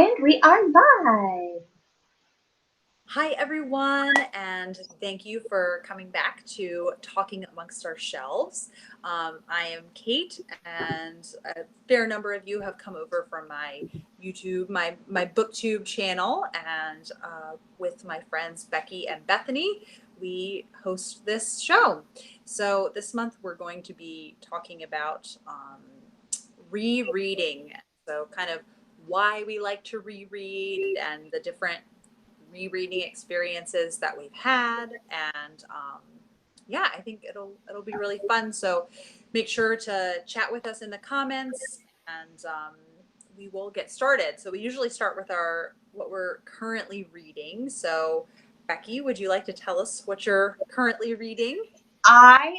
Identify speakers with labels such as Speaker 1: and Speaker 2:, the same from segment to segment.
Speaker 1: And we are live.
Speaker 2: Hi, everyone, and thank you for coming back to Talking Amongst Our Shelves. I am Kate, and a fair number of you have come over from my YouTube, my BookTube channel, and with my friends Becky and Bethany, we host this show. So this month we're going to be talking about rereading. So kind of why we like to reread and the different rereading experiences that we've had, and yeah, I think it'll be really fun. So make sure to chat with us in the comments, and we will get started. So we usually start with what we're currently reading. So Becky, would you like to tell us what you're currently reading?
Speaker 1: I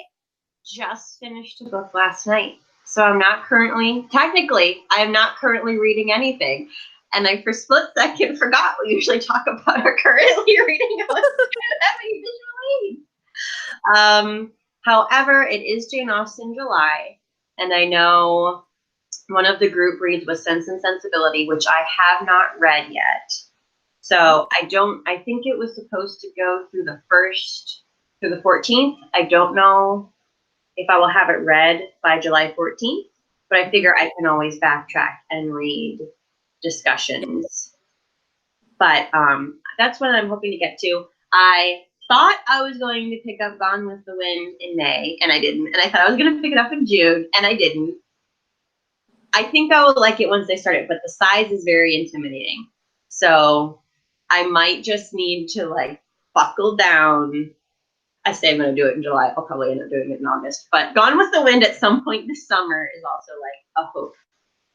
Speaker 1: just finished a book last night, so I'm not currently reading anything. And I, for a split second, forgot we usually talk about our currently reading books. However, it is Jane Austen July, and I know one of the group reads was Sense and Sensibility, which I have not read yet. So I think it was supposed to go through the 14th. I don't know if I will have it read by July 14th, but I figure I can always backtrack and read discussions. But that's what I'm hoping to get to. I thought I was going to pick up Gone with the Wind in May, and I didn't. And I thought I was going to pick it up in June, and I didn't. I think I will like it once they start it, but the size is very intimidating. So I might just need to like buckle down. I say I'm going to do it in July. I'll probably end up doing it in August. But Gone with the Wind at some point this summer is also like a hope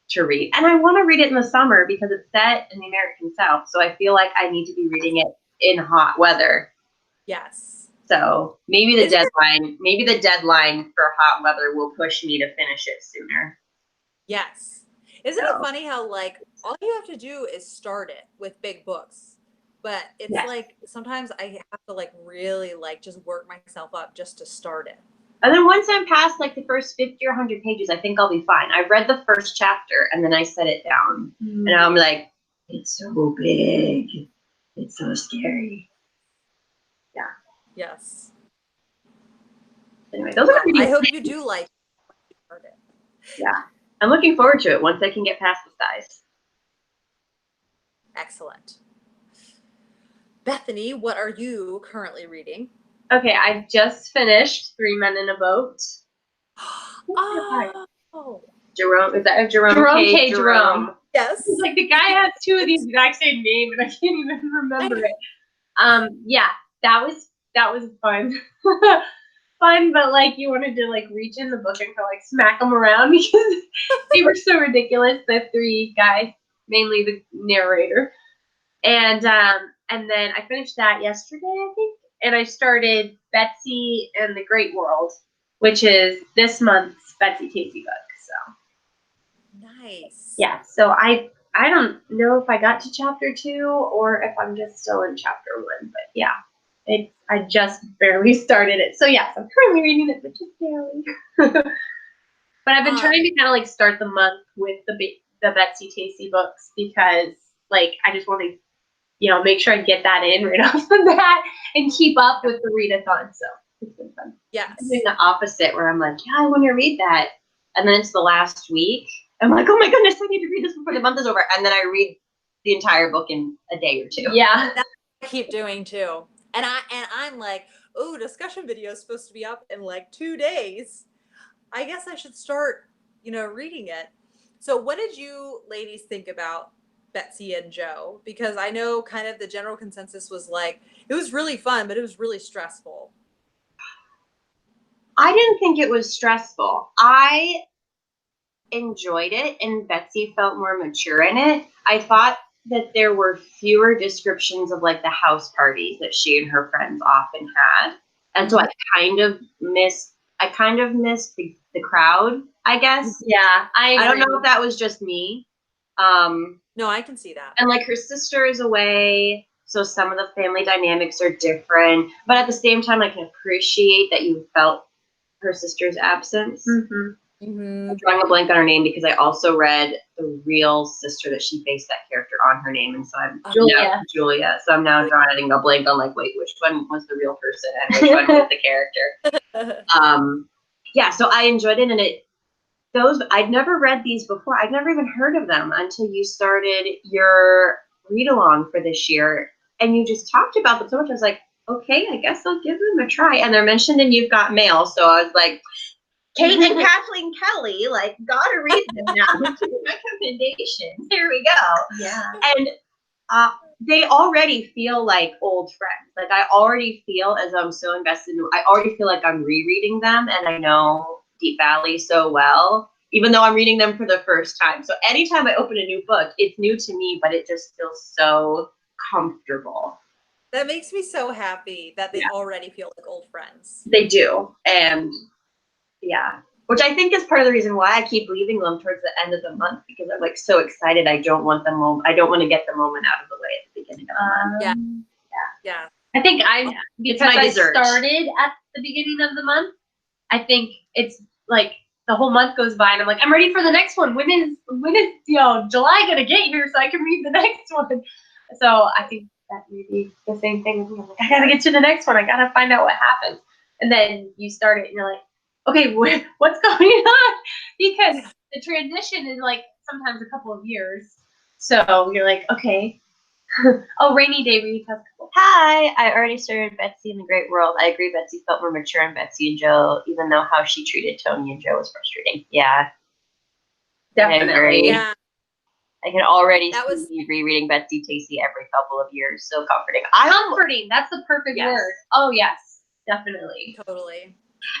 Speaker 1: to read. And I want to read it in the summer because it's set in the American South. So I feel like I need to be reading it in hot weather.
Speaker 2: Yes.
Speaker 1: So maybe the deadline for hot weather will push me to finish it sooner.
Speaker 2: Yes. Isn't it funny how like all you have to do is start it with big books, but it's like sometimes I have to like really like just work myself up just to start it.
Speaker 1: And then once I'm past like the first 50 or 100 pages, I think I'll be fine. I read the first chapter and then I set it down. And I'm like, it's so big. It's so scary. Yeah.
Speaker 2: Yes.
Speaker 1: Anyway, those are pretty.
Speaker 2: I hope you do like it.
Speaker 1: Yeah. I'm looking forward to it once I can get past the size.
Speaker 2: Excellent. Bethany, what are you currently reading?
Speaker 1: Okay, I've just finished Three Men in a Boat.
Speaker 2: Oh.
Speaker 1: Jerome, is that Jerome K. Jerome?
Speaker 2: Yes.
Speaker 1: It's like the guy has two of the exact same name and I can't even remember it. Yeah, that was fun. Fun, but like you wanted to like reach in the book and kind of like smack them around because they were so ridiculous, the three guys, mainly the narrator. And then I finished that yesterday, I think, and I started Betsy and the Great World, which is this month's Betsy Casey book. So
Speaker 2: nice.
Speaker 1: Yeah, so I don't know if I got to chapter 2 or if I'm just still in chapter 1, but yeah, I just barely started it. So yes, I'm currently reading it, but just barely. But I've been trying to kind of like start the month with the Betsy Casey books because like I just want to, make sure I get that in right off the bat and keep up with the readathon. So it's been fun.
Speaker 2: Yes.
Speaker 1: I'm doing the opposite where I'm like, yeah, I want to read that. And then it's the last week. I'm like, oh my goodness, I need to read this before the month is over. And then I read the entire book in a day or two.
Speaker 2: Yeah. That's what I keep doing too. And I'm like, oh, discussion video is supposed to be up in like 2 days. I guess I should start, reading it. So what did you ladies think about Betsy and Joe? Because I know kind of the general consensus was like, it was really fun, but it was really stressful.
Speaker 1: I didn't think it was stressful. I enjoyed it, and Betsy felt more mature in it. I thought that there were fewer descriptions of like the house parties that she and her friends often had. And so I kind of missed the crowd, I guess.
Speaker 2: Yeah.
Speaker 1: I don't know if that was just me.
Speaker 2: No, I can see that.
Speaker 1: And like her sister is away, so some of the family dynamics are different. But at the same time, I can appreciate that you felt her sister's absence. I'm drawing a blank on her name because I also read the real sister that she based that character on her name, and so I'm
Speaker 3: Julia.
Speaker 1: So I'm now drawing a blank on like, wait, which one was the real person and which one was the character? Yeah, so I enjoyed it, and I'd never read these before. I'd never even heard of them until you started your read along for this year, and you just talked about them so much. I was like, okay, I guess I'll give them a try. And they're mentioned in You've Got Mail, so I was like, Kate and Kathleen Kelly, like, gotta read them now. Recommendations. Here we go.
Speaker 3: Yeah.
Speaker 1: And they already feel like old friends. Like, I already feel, as I'm so invested in, I already feel like I'm rereading them, and I know Deep Valley so well, even though I'm reading them for the first time. So anytime I open a new book, it's new to me, but it just feels so comfortable.
Speaker 2: That makes me so happy that they already feel like old friends.
Speaker 1: They do. And yeah, which I think is part of the reason why I keep leaving them towards the end of the month, because I'm like so excited. I don't want to get the moment out of the way at the beginning of the month.
Speaker 2: Yeah.
Speaker 3: I think because I
Speaker 1: dessert.
Speaker 3: started at the beginning of the month, I think it's like the whole month goes by and I'm like, I'm ready for the next one. When is July gonna get here so I can read the next one? So I think that may be the same thing with me. I'm like, I gotta get to the next one. I gotta find out what happens. And then you start it and you're like, okay, what's going on? Because the transition is like sometimes a couple of years. So you're like, okay. Oh, Rainy Day reads has a couple.
Speaker 1: Hi, I already started Betsy in the Great World. I agree Betsy felt more mature in Betsy and Joe, even though how she treated Tony and Joe was frustrating. Yeah.
Speaker 3: Definitely.
Speaker 2: Yeah.
Speaker 1: I can already see rereading Betsy Tacy every couple of years. So comforting.
Speaker 3: Comforting. That's the perfect word. Oh, yes. Definitely.
Speaker 2: Totally.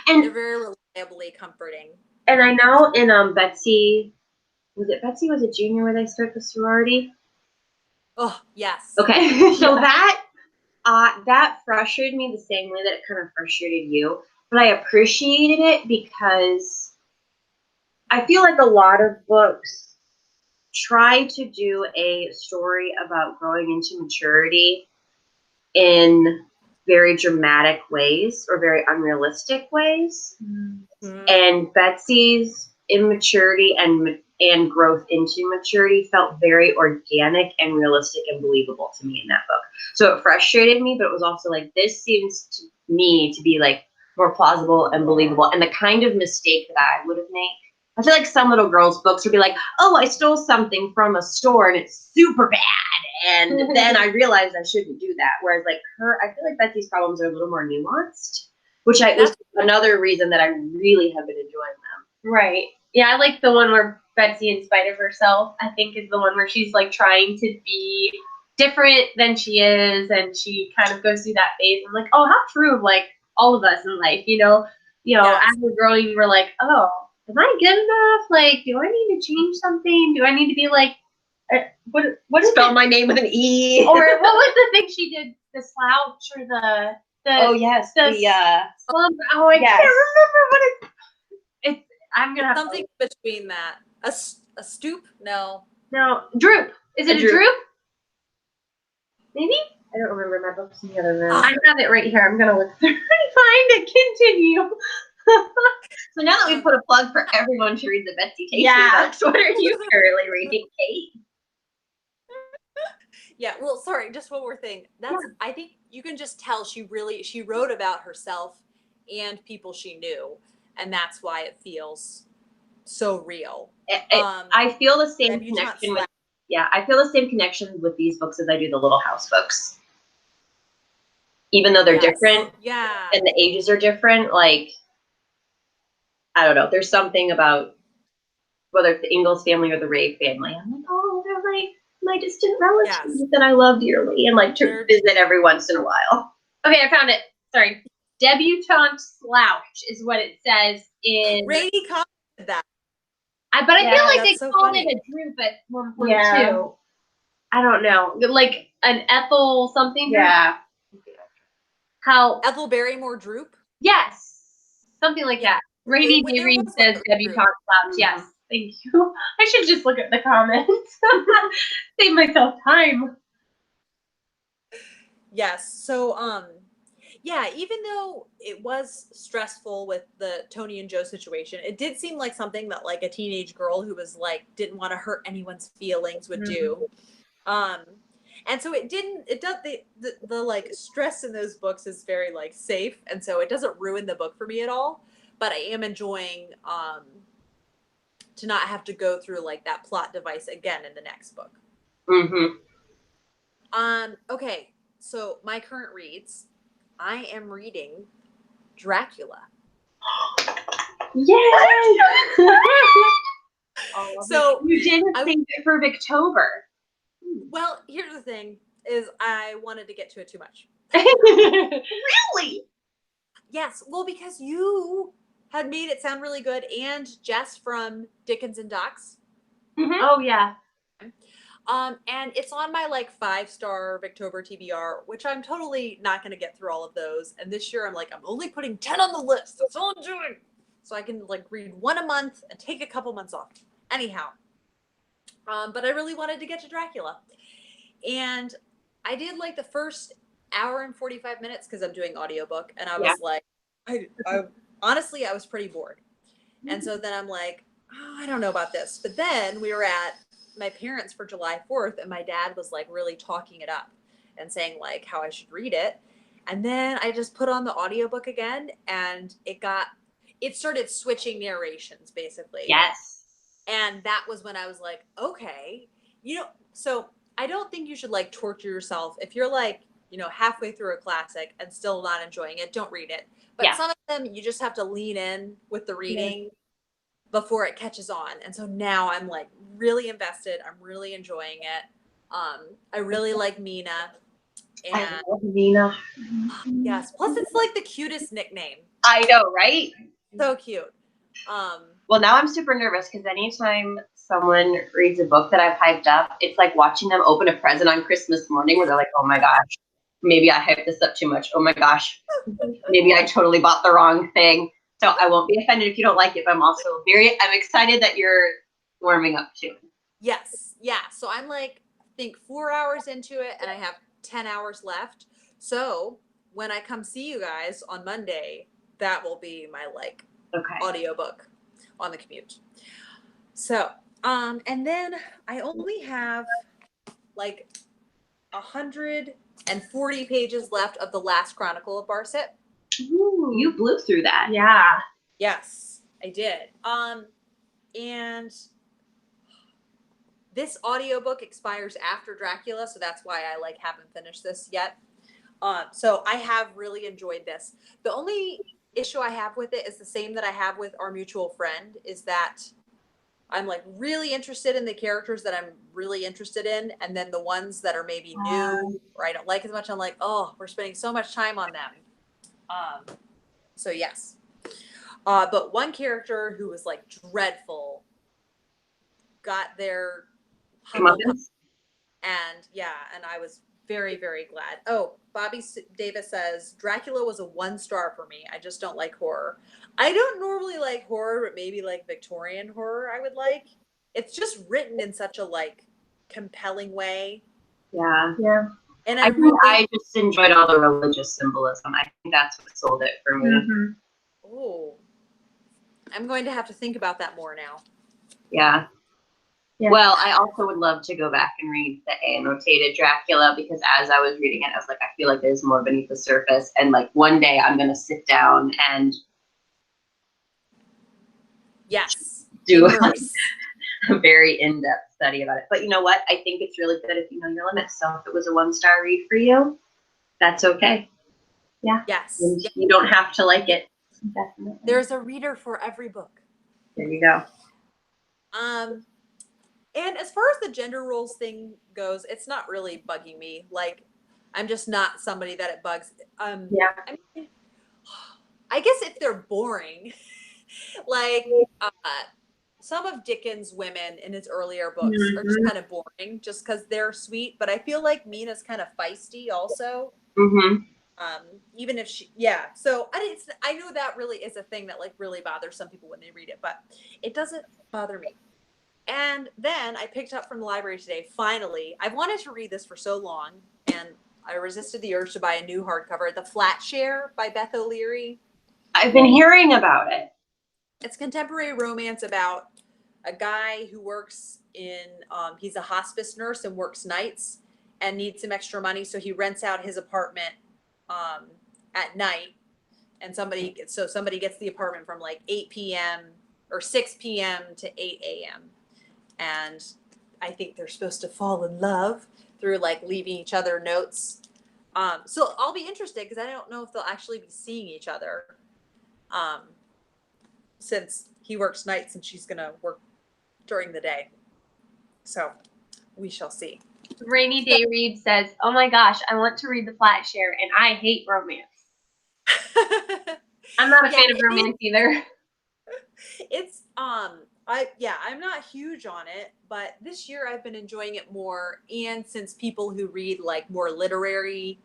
Speaker 1: And
Speaker 2: they're very reliably comforting.
Speaker 1: And I know in Betsy, was it junior where they start the sorority?
Speaker 2: Oh, yes.
Speaker 1: Okay. So that frustrated me the same way that it kind of frustrated you. But I appreciated it because I feel like a lot of books try to do a story about growing into maturity in very dramatic ways or very unrealistic ways. Mm-hmm. And Betsy's immaturity and growth into maturity felt very organic and realistic and believable to me in that book. So it frustrated me, but it was also like, this seems to me to be like more plausible and believable, and the kind of mistake that I would have made. I feel like some little girls' books would be like, oh, I stole something from a store and it's super bad. And then I realized I shouldn't do that. Whereas like I feel like Betsy's problems are a little more nuanced, which was another reason that I really have been enjoying them.
Speaker 3: Right. Yeah, I like the one where Betsy, in spite of herself, I think is the one where she's like trying to be different than she is, and she kind of goes through that phase. I'm like, oh, how true of like all of us in life, as we're growing, we're like, oh, am I good enough? Like, do I need to change something? Do I need to be like, what is
Speaker 1: spell my name with an E?
Speaker 3: Or what was the thing she did? The slouch or the
Speaker 1: oh yes, the
Speaker 3: slump. Oh, I can't remember what it's. I'm gonna have
Speaker 2: something between that. A stoop? No,
Speaker 3: droop. Is it a droop? Maybe.
Speaker 1: I don't remember my books in the other room.
Speaker 3: I have it right here. I'm gonna look through and find it. Continue.
Speaker 1: So now that we put a plug for everyone to read the Betsy Tacy books, what are you currently reading, Kate?
Speaker 2: Yeah, well, sorry, just one more thing. I think you can just tell she wrote about herself and people she knew, and that's why it feels so real.
Speaker 1: I feel the same connection with I feel the same connection with these books as I do the Little House books. Even though they're different, and the ages are different, like, I don't know, there's something about whether it's the Ingalls family or the Ray family. I'm like, oh, they're like my distant relatives that I love dearly and like to visit every once in a while.
Speaker 3: Okay, I found it. Sorry. Debutante slouch is what it says in.
Speaker 2: Rainy commented that.
Speaker 3: But I feel like they called it a droop at one point too. I don't know. Like an Ethel something droop?
Speaker 1: Yeah.
Speaker 3: How
Speaker 2: Ethel Barrymore droop?
Speaker 3: Yes. Something like that. Rainy Day Reed says debutante slouch. Yes. Thank you. I should just look at the comments. Save myself time.
Speaker 2: Yes. So, even though it was stressful with the Tony and Joe situation, it did seem like something that like a teenage girl who was like, didn't want to hurt anyone's feelings would do. And so it does the like stress in those books is very like safe. And so it doesn't ruin the book for me at all, but I am enjoying, to not have to go through like that plot device again in the next book. Okay. So my current reads, I am reading Dracula.
Speaker 3: Yes.
Speaker 2: So
Speaker 3: you didn't save it for Victober.
Speaker 2: Well, here's the thing: is I wanted to get to it too much.
Speaker 3: Really?
Speaker 2: Yes. Well, because you had made it sound really good, and Jess from Dickens and Docs.
Speaker 3: Oh yeah.
Speaker 2: And it's on my like 5-star Victober TBR, which I'm totally not going to get through all of those. And this year I'm like, I'm only putting 10 on the list. That's all I'm doing. So I can like read one a month and take a couple months off. Anyhow. But I really wanted to get to Dracula. And I did like the first hour and 45 minutes because I'm doing audiobook. And I was like, I honestly, I was pretty bored. And so then I'm like, oh, I don't know about this. But then we were at my parents for July 4th, and my dad was like really talking it up and saying like how I should read it. And then I just put on the audiobook again, and it started switching narrations basically.
Speaker 3: Yes.
Speaker 2: And that was when I was like, okay, so I don't think you should like torture yourself. If you're like, halfway through a classic and still not enjoying it, don't read it. But some of them, you just have to lean in with the reading before it catches on. And so now I'm like really invested. I'm really enjoying it. I really like Mina. And
Speaker 3: I love Mina.
Speaker 2: Yes. Plus it's like the cutest nickname.
Speaker 3: I know, right?
Speaker 2: So cute.
Speaker 1: Well, now I'm super nervous because anytime someone reads a book that I've hyped up, it's like watching them open a present on Christmas morning where they're like, oh my gosh, maybe I hyped this up too much. Oh my gosh, maybe I totally bought the wrong thing. So I won't be offended if you don't like it, but I'm excited that you're warming up to it.
Speaker 2: Yes. Yeah. So I'm like, I think 4 hours into it and I have 10 hours left. So when I come see you guys on Monday, that will be my like audiobook on the commute. So, and then I only have like 140 pages left of the last Chronicle of Barset.
Speaker 1: Ooh, you blew through that.
Speaker 3: Yeah.
Speaker 2: Yes, I did. And this audiobook expires after Dracula, so that's why I like haven't finished this yet. So I have really enjoyed this. The only issue I have with it is the same that I have with Our Mutual Friend, is that I'm like really interested in the characters that I'm really interested in, and then the ones that are maybe new or I don't like as much, I'm like, oh, we're spending so much time on them. So yes. But one character who was like dreadful got their and I was very, very glad. Oh, Bobby Davis says Dracula was a 1-star for me. I just don't like horror. I don't normally like horror, but maybe like Victorian horror I would like. It's just written in such a like compelling way.
Speaker 1: Yeah.
Speaker 3: Yeah.
Speaker 2: And
Speaker 1: I think I just enjoyed all the religious symbolism. I think that's what sold it for me.
Speaker 3: Mm-hmm.
Speaker 2: Oh, I'm going to have to think about that more now.
Speaker 1: Yeah.
Speaker 3: Yeah.
Speaker 1: Well, I also would love to go back and read the annotated Dracula, because as I was reading it, I was like, I feel like there's more beneath the surface. And like one day I'm going to sit down and do a very in-depth study about it. But you know what? I think it's really good if you know your limits. So if it was a 1-star read for you, that's okay. Yeah.
Speaker 2: Yes.
Speaker 1: And you don't have to like it.
Speaker 3: Definitely.
Speaker 2: There's a reader for every book.
Speaker 1: There you go.
Speaker 2: And as far as the gender roles thing goes, it's not really bugging me. Like, I'm just not somebody that it bugs.
Speaker 3: Yeah.
Speaker 2: I mean, I guess if they're boring, like some of Dickens' women in his earlier books are just kind of boring, just because they're sweet. But I feel like Mina's kind of feisty, also.
Speaker 1: Mm-hmm.
Speaker 2: Even if so I know that really is a thing that like really bothers some people when they read it, but it doesn't bother me. And then I picked up from the library today, finally. I've wanted to read this for so long, and I resisted the urge to buy a new hardcover, The Flat Share by Beth O'Leary.
Speaker 1: I've been hearing about it.
Speaker 2: It's contemporary romance about a guy who works in, he's a hospice nurse and works nights and needs some extra money. So he rents out his apartment at night, and somebody gets the apartment from like 8 p.m. or 6 p.m. to 8 a.m. And I think they're supposed to fall in love through like leaving each other notes. So I'll be interested because I don't know if they'll actually be seeing each other, since he works nights and she's going to work during the day. So we shall see.
Speaker 3: Rainy Day Read says, "Oh my gosh, I want to read The Flatshare, and I hate romance." I'm not a fan of romance either.
Speaker 2: It's I'm not huge on it, but this year I've been enjoying it more. And since people who read like more literary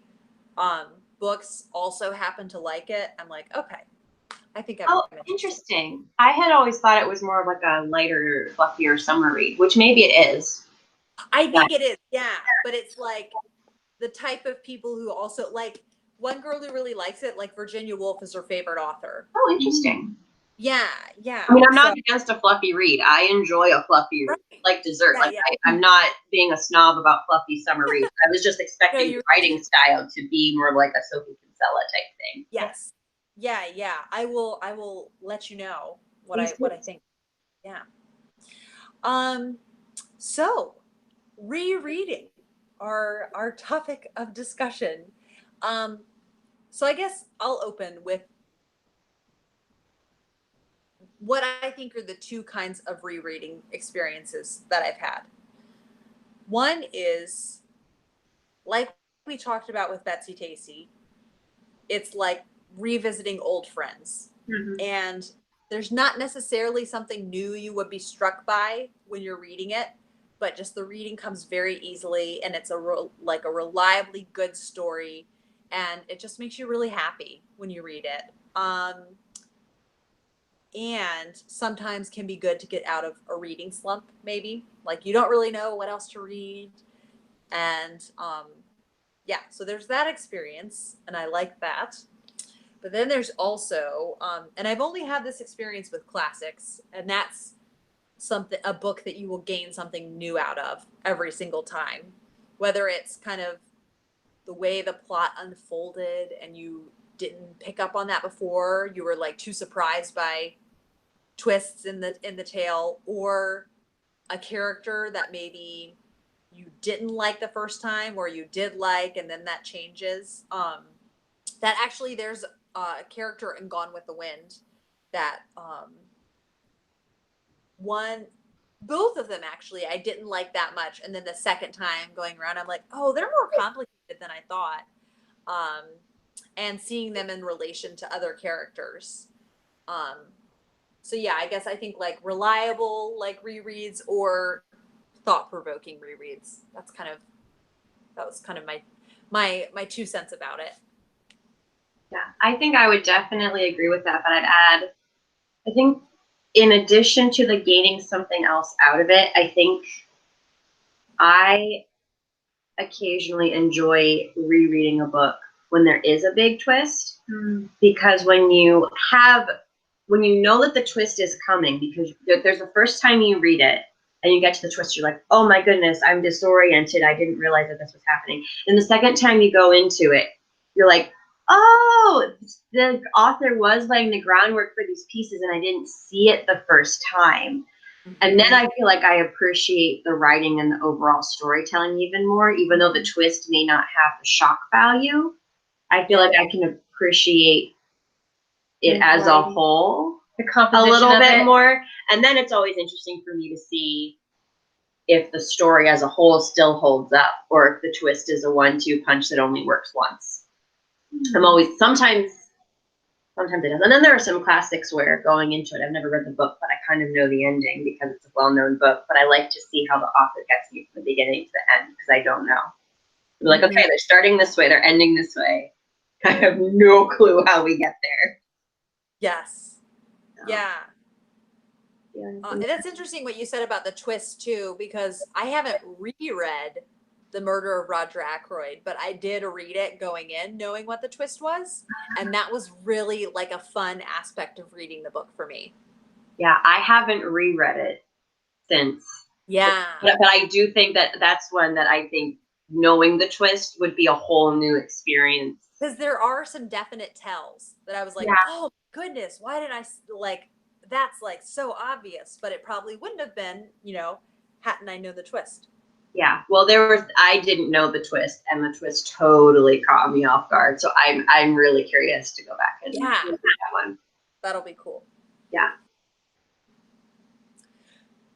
Speaker 2: books also happen to like it, I'm like, okay, I think I'm
Speaker 1: interesting. I had always thought it was more of like a lighter, fluffier summer read, which maybe it is.
Speaker 2: I think it is, yeah. But it's like the type of people who also like, one girl who really likes it, like Virginia Woolf is her favorite author.
Speaker 1: Oh, interesting.
Speaker 2: Yeah.
Speaker 1: I mean, I'm not against a fluffy read. I enjoy a fluffy read, like dessert. I'm not being a snob about fluffy summer reads. I was just expecting the writing style to be more like a Sophie Kinsella type thing.
Speaker 2: Yes. Yeah. I will let you know what I think. Yeah. So rereading, our topic of discussion. So I guess I'll open with what I think are the two kinds of rereading experiences that I've had. One is, like we talked about with Betsy Tacy, it's like revisiting old friends. Mm-hmm. And there's not necessarily something new you would be struck by when you're reading it, but just the reading comes very easily, and it's a reliably good story, and it just makes you really happy when you read it. And sometimes can be good to get out of a reading slump, maybe. Like you don't really know what else to read. And so there's that experience, and I like that. But then there's also, and I've only had this experience with classics, and that's a book that you will gain something new out of every single time. Whether it's kind of the way the plot unfolded and you didn't pick up on that before, you were like too surprised by twists in the tale, or a character that maybe you didn't like the first time or you did like, and then that changes. That actually there's a character in Gone with the Wind that both of them actually I didn't like that much, and then the second time going around I'm like, oh, they're more complicated than I thought. And seeing them in relation to other characters. So yeah, I guess I think like reliable like rereads or thought-provoking rereads. That was kind of my 2 cents about it.
Speaker 1: Yeah, I think I would definitely agree with that, but I'd add, I think in addition to the gaining something else out of it, I think I occasionally enjoy rereading a book when there is a big twist, because when you know that the twist is coming, because there's the first time you read it and you get to the twist, you're like, oh my goodness, I'm disoriented. I didn't realize that this was happening. And the second time you go into it, you're like, oh, the author was laying the groundwork for these pieces and I didn't see it the first time. Mm-hmm. And then I feel like I appreciate the writing and the overall storytelling even more, even though the twist may not have the shock value. I feel like I can appreciate it as a whole a little bit more. And then it's always interesting for me to see if the story as a whole still holds up, or if the twist is a 1-2 punch that only works once. Mm-hmm. Sometimes it does. And then there are some classics where going into it, I've never read the book, but I kind of know the ending because it's a well-known book, but I like to see how the author gets me from the beginning to the end, because I don't know. I'm like, okay, they're starting this way, they're ending this way. I have no clue how we get there.
Speaker 2: Yes. So. Yeah. And that's interesting what you said about the twist too, because I haven't reread The Murder of Roger Ackroyd, but I did read it going in knowing what the twist was, and that was really like a fun aspect of reading the book for me.
Speaker 1: Yeah, I haven't reread it since.
Speaker 2: Yeah.
Speaker 1: But I do think that that's one that I think knowing the twist would be a whole new experience.
Speaker 2: Because there are some definite tells that I was like,
Speaker 3: Yeah.
Speaker 2: oh goodness, why did I like, that's like so obvious, but it probably wouldn't have been, you know, hadn't I known the twist.
Speaker 1: Yeah. Well, I didn't know the twist, and the twist totally caught me off guard. So I'm really curious to go back and
Speaker 2: Yeah.
Speaker 1: look at that one.
Speaker 2: That'll be cool.
Speaker 1: Yeah.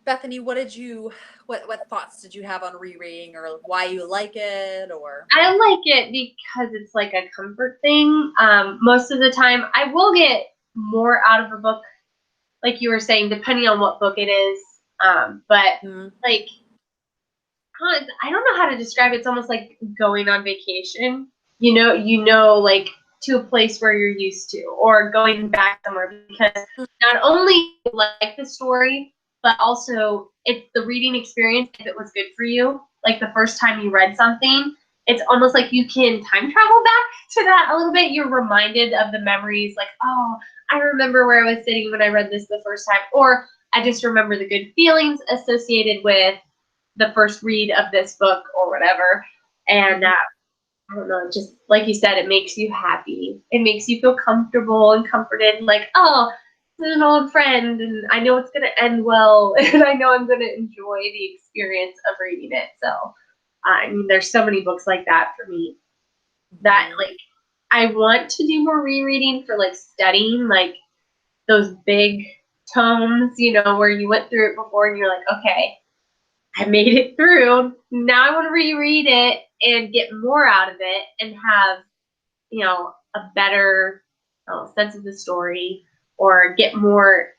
Speaker 2: Bethany, what thoughts did you have on rereading, or why you like it, or?
Speaker 3: I like it because it's like a comfort thing. Most of the time, I will get more out of a book, like you were saying, depending on what book it is. But like, I don't know how to describe it. It's almost like going on vacation. You know, like to a place where you're used to, or going back somewhere, because not only you like the story, but also it's the reading experience. If it was good for you, like the first time you read something, it's almost like you can time travel back to that a little bit. You're reminded of the memories, like, oh, I remember where I was sitting when I read this the first time, or I just remember the good feelings associated with the first read of this book or whatever. And I don't know, just like you said, it makes you happy. It makes you feel comfortable and comforted, like, oh, this is an old friend, and I know it's going to end well, and I know I'm going to enjoy the experience of reading it. So, I mean, there's so many books like that for me that, like, I want to do more rereading for, like, studying, like, those big tomes, you know, where you went through it before and you're like, okay, I made it through. Now I want to reread it and get more out of it and have, you know, a better sense of the story, or get more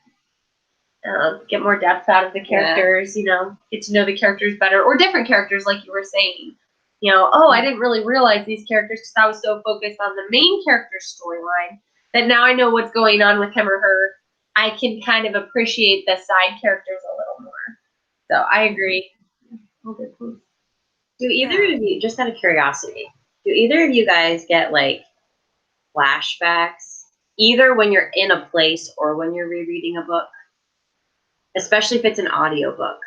Speaker 3: depth out of the characters. You know, get to know the characters better, or different characters, like you were saying. You know, oh, I didn't really realize these characters because I was so focused on the main character's storyline that now I know what's going on with him or her. I can kind of appreciate the side characters a little more. So I agree. Okay, cool.
Speaker 1: Do either of you, just out of curiosity, do either of you guys get like flashbacks, either when you're in a place or when you're rereading a book? Especially if it's an audiobook.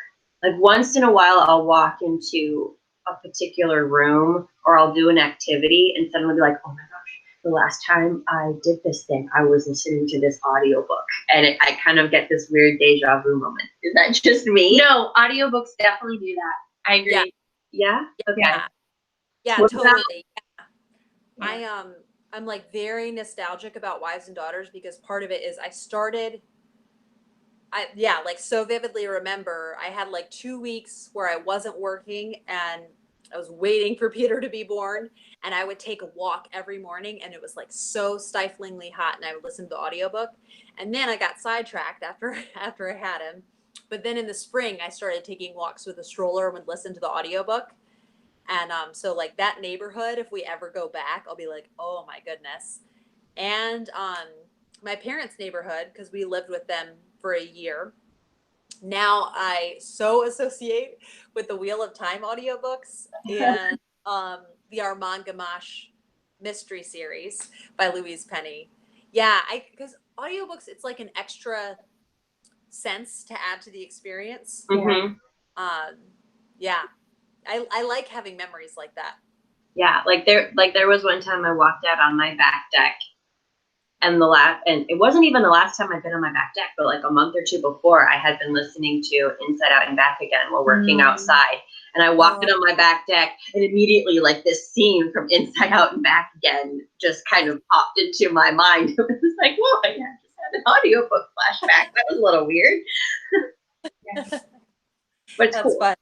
Speaker 1: Like once in a while, I'll walk into a particular room or I'll do an activity and suddenly be like, oh my gosh, the last time I did this thing, I was listening to this audiobook. And I kind of get this weird deja vu moment. Is that just me?
Speaker 3: No, audiobooks definitely do that. I agree.
Speaker 1: Yeah? Okay.
Speaker 2: Yeah,
Speaker 1: What
Speaker 2: totally.
Speaker 3: Yeah.
Speaker 2: I'm like very nostalgic about Wives and Daughters, because part of it is like so vividly remember I had like 2 weeks where I wasn't working and I was waiting for Peter to be born, and I would take a walk every morning, and it was like so stiflingly hot, and I would listen to the audiobook. And then I got sidetracked after I had him. But then in the spring I started taking walks with a stroller and would listen to the audiobook. And so like that neighborhood, if we ever go back, I'll be like, oh my goodness. And my parents' neighborhood, because we lived with them for a year, now I so associate with the Wheel of Time audiobooks and the Armand Gamache mystery series by Louise Penny. Yeah, because audiobooks, it's like an extra sense to add to the experience.
Speaker 1: Mm-hmm.
Speaker 2: Yeah, I like having memories like that.
Speaker 1: Yeah, like there was one time I walked out on my back deck, and it wasn't even the last time I'd been on my back deck, but like a month or two before, I had been listening to Inside Out and Back Again while working outside. And I walked in on my back deck, and immediately like this scene from Inside Out and Back Again just kind of popped into my mind. It was like, whoa, I just had an audiobook flashback. That was a little weird. But it's
Speaker 2: That's
Speaker 1: cool.
Speaker 2: fun.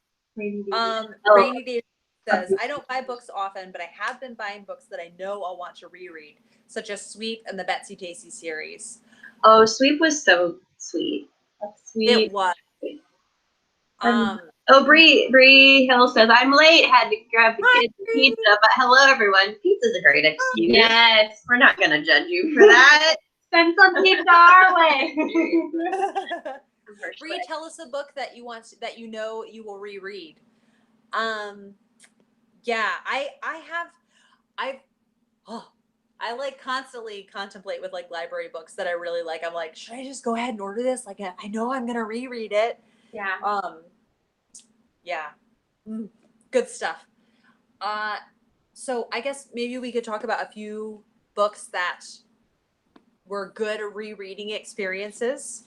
Speaker 1: Oh.
Speaker 2: Rainy Day says, I don't buy books often, but I have been buying books that I know I'll want to reread, such as Sweep and the Betsy Tacy series.
Speaker 1: Oh, Sweep was so sweet.
Speaker 3: That's sweet.
Speaker 2: It was.
Speaker 1: Bree Hill says, I'm late, had to grab the kids pizza, but hello everyone. Pizza's a great excuse.
Speaker 3: Yes.
Speaker 1: We're not gonna judge you for that.
Speaker 3: Send some pizza our way.
Speaker 2: Bree, tell us a book that you know you will reread. Yeah, I like constantly contemplate with like library books that I really like. I'm like, should I just go ahead and order this? Like, I know I'm gonna reread it.
Speaker 3: Yeah.
Speaker 2: Yeah. Good stuff. So I guess maybe we could talk about a few books that were good rereading experiences.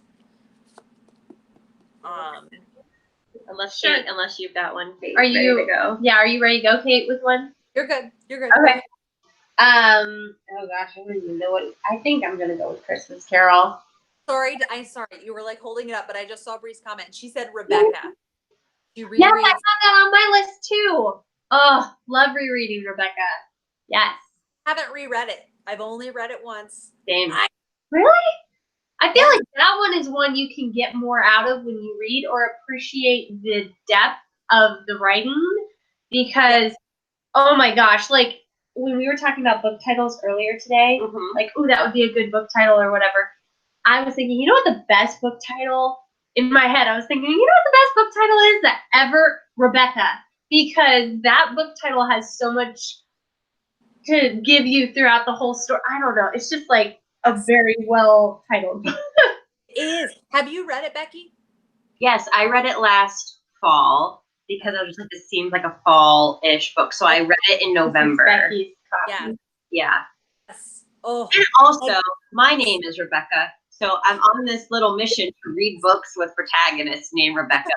Speaker 1: Unless
Speaker 3: Sure.
Speaker 1: Kate, unless you've got one, Kate,
Speaker 3: Are
Speaker 1: ready
Speaker 3: you
Speaker 1: to go?
Speaker 3: Yeah, are you ready to go, Kate, with one?
Speaker 2: You're good. You're good.
Speaker 3: Okay. Oh gosh, I don't even know what. I think I'm gonna go with Christmas Carol.
Speaker 2: Sorry, I'm sorry. You were like holding it up, but I just saw Bree's comment. And she said Rebecca. She
Speaker 3: Yes, I
Speaker 2: rereads.
Speaker 3: have that on my list too. Oh, love rereading Rebecca. Yes.
Speaker 2: Haven't reread it. I've only read it once.
Speaker 1: Same.
Speaker 3: Really? I feel
Speaker 2: Yeah.
Speaker 3: like that one is one you can get more out of when you read or appreciate the depth of the writing because, oh my gosh, like when we were talking about book titles earlier today, like, oh, that would be a good book title or whatever. I was thinking, you know what the best book title in my head, I was thinking, you know what the best book title is that ever? Rebecca. Because that book title has so much to give you throughout the whole story. I don't know. It's just like a very well titled book.
Speaker 2: It is. Have you read it, Becky?
Speaker 1: Yes, I read it last fall because I was like, this seems like a fall-ish book. So I read it in November.
Speaker 3: Becky's copy.
Speaker 2: Yeah.
Speaker 1: Yeah.
Speaker 2: Yes. Oh.
Speaker 1: And also, my name is Rebecca. So I'm on this little mission to read books with protagonists named Rebecca.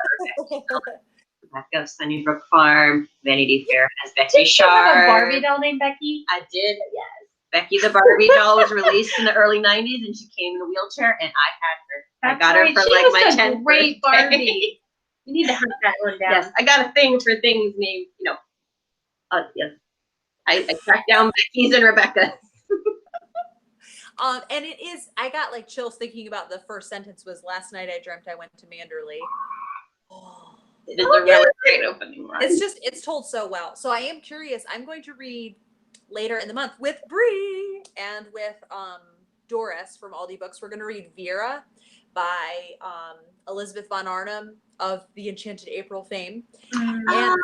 Speaker 1: Rebecca of Sunnybrook Farm, Vanity Fair has Becky
Speaker 3: Did you have a
Speaker 1: Sharp.
Speaker 3: Barbie doll named Becky?
Speaker 1: I did, yes. Becky the Barbie doll was released in the early 90s and she came in a wheelchair and I had her.
Speaker 3: That's
Speaker 1: I got
Speaker 3: right.
Speaker 1: her for
Speaker 3: She
Speaker 1: like
Speaker 3: was
Speaker 1: my
Speaker 3: a
Speaker 1: 10th
Speaker 3: great
Speaker 1: birthday.
Speaker 3: Barbie. You need to hunt that one down.
Speaker 1: Yes, I got a thing for things named, yes. I tracked down Becky's and Rebecca's.
Speaker 2: And it is, I got like chills thinking about the first sentence was last night I dreamt I went to Manderley. Oh.
Speaker 1: It is a really great opening line.
Speaker 2: It's told so well. So I am curious. I'm going to read later in the month with Bree and with Doris from Aldi Books. We're going to read Vera by Elizabeth von Arnim of the Enchanted April fame. And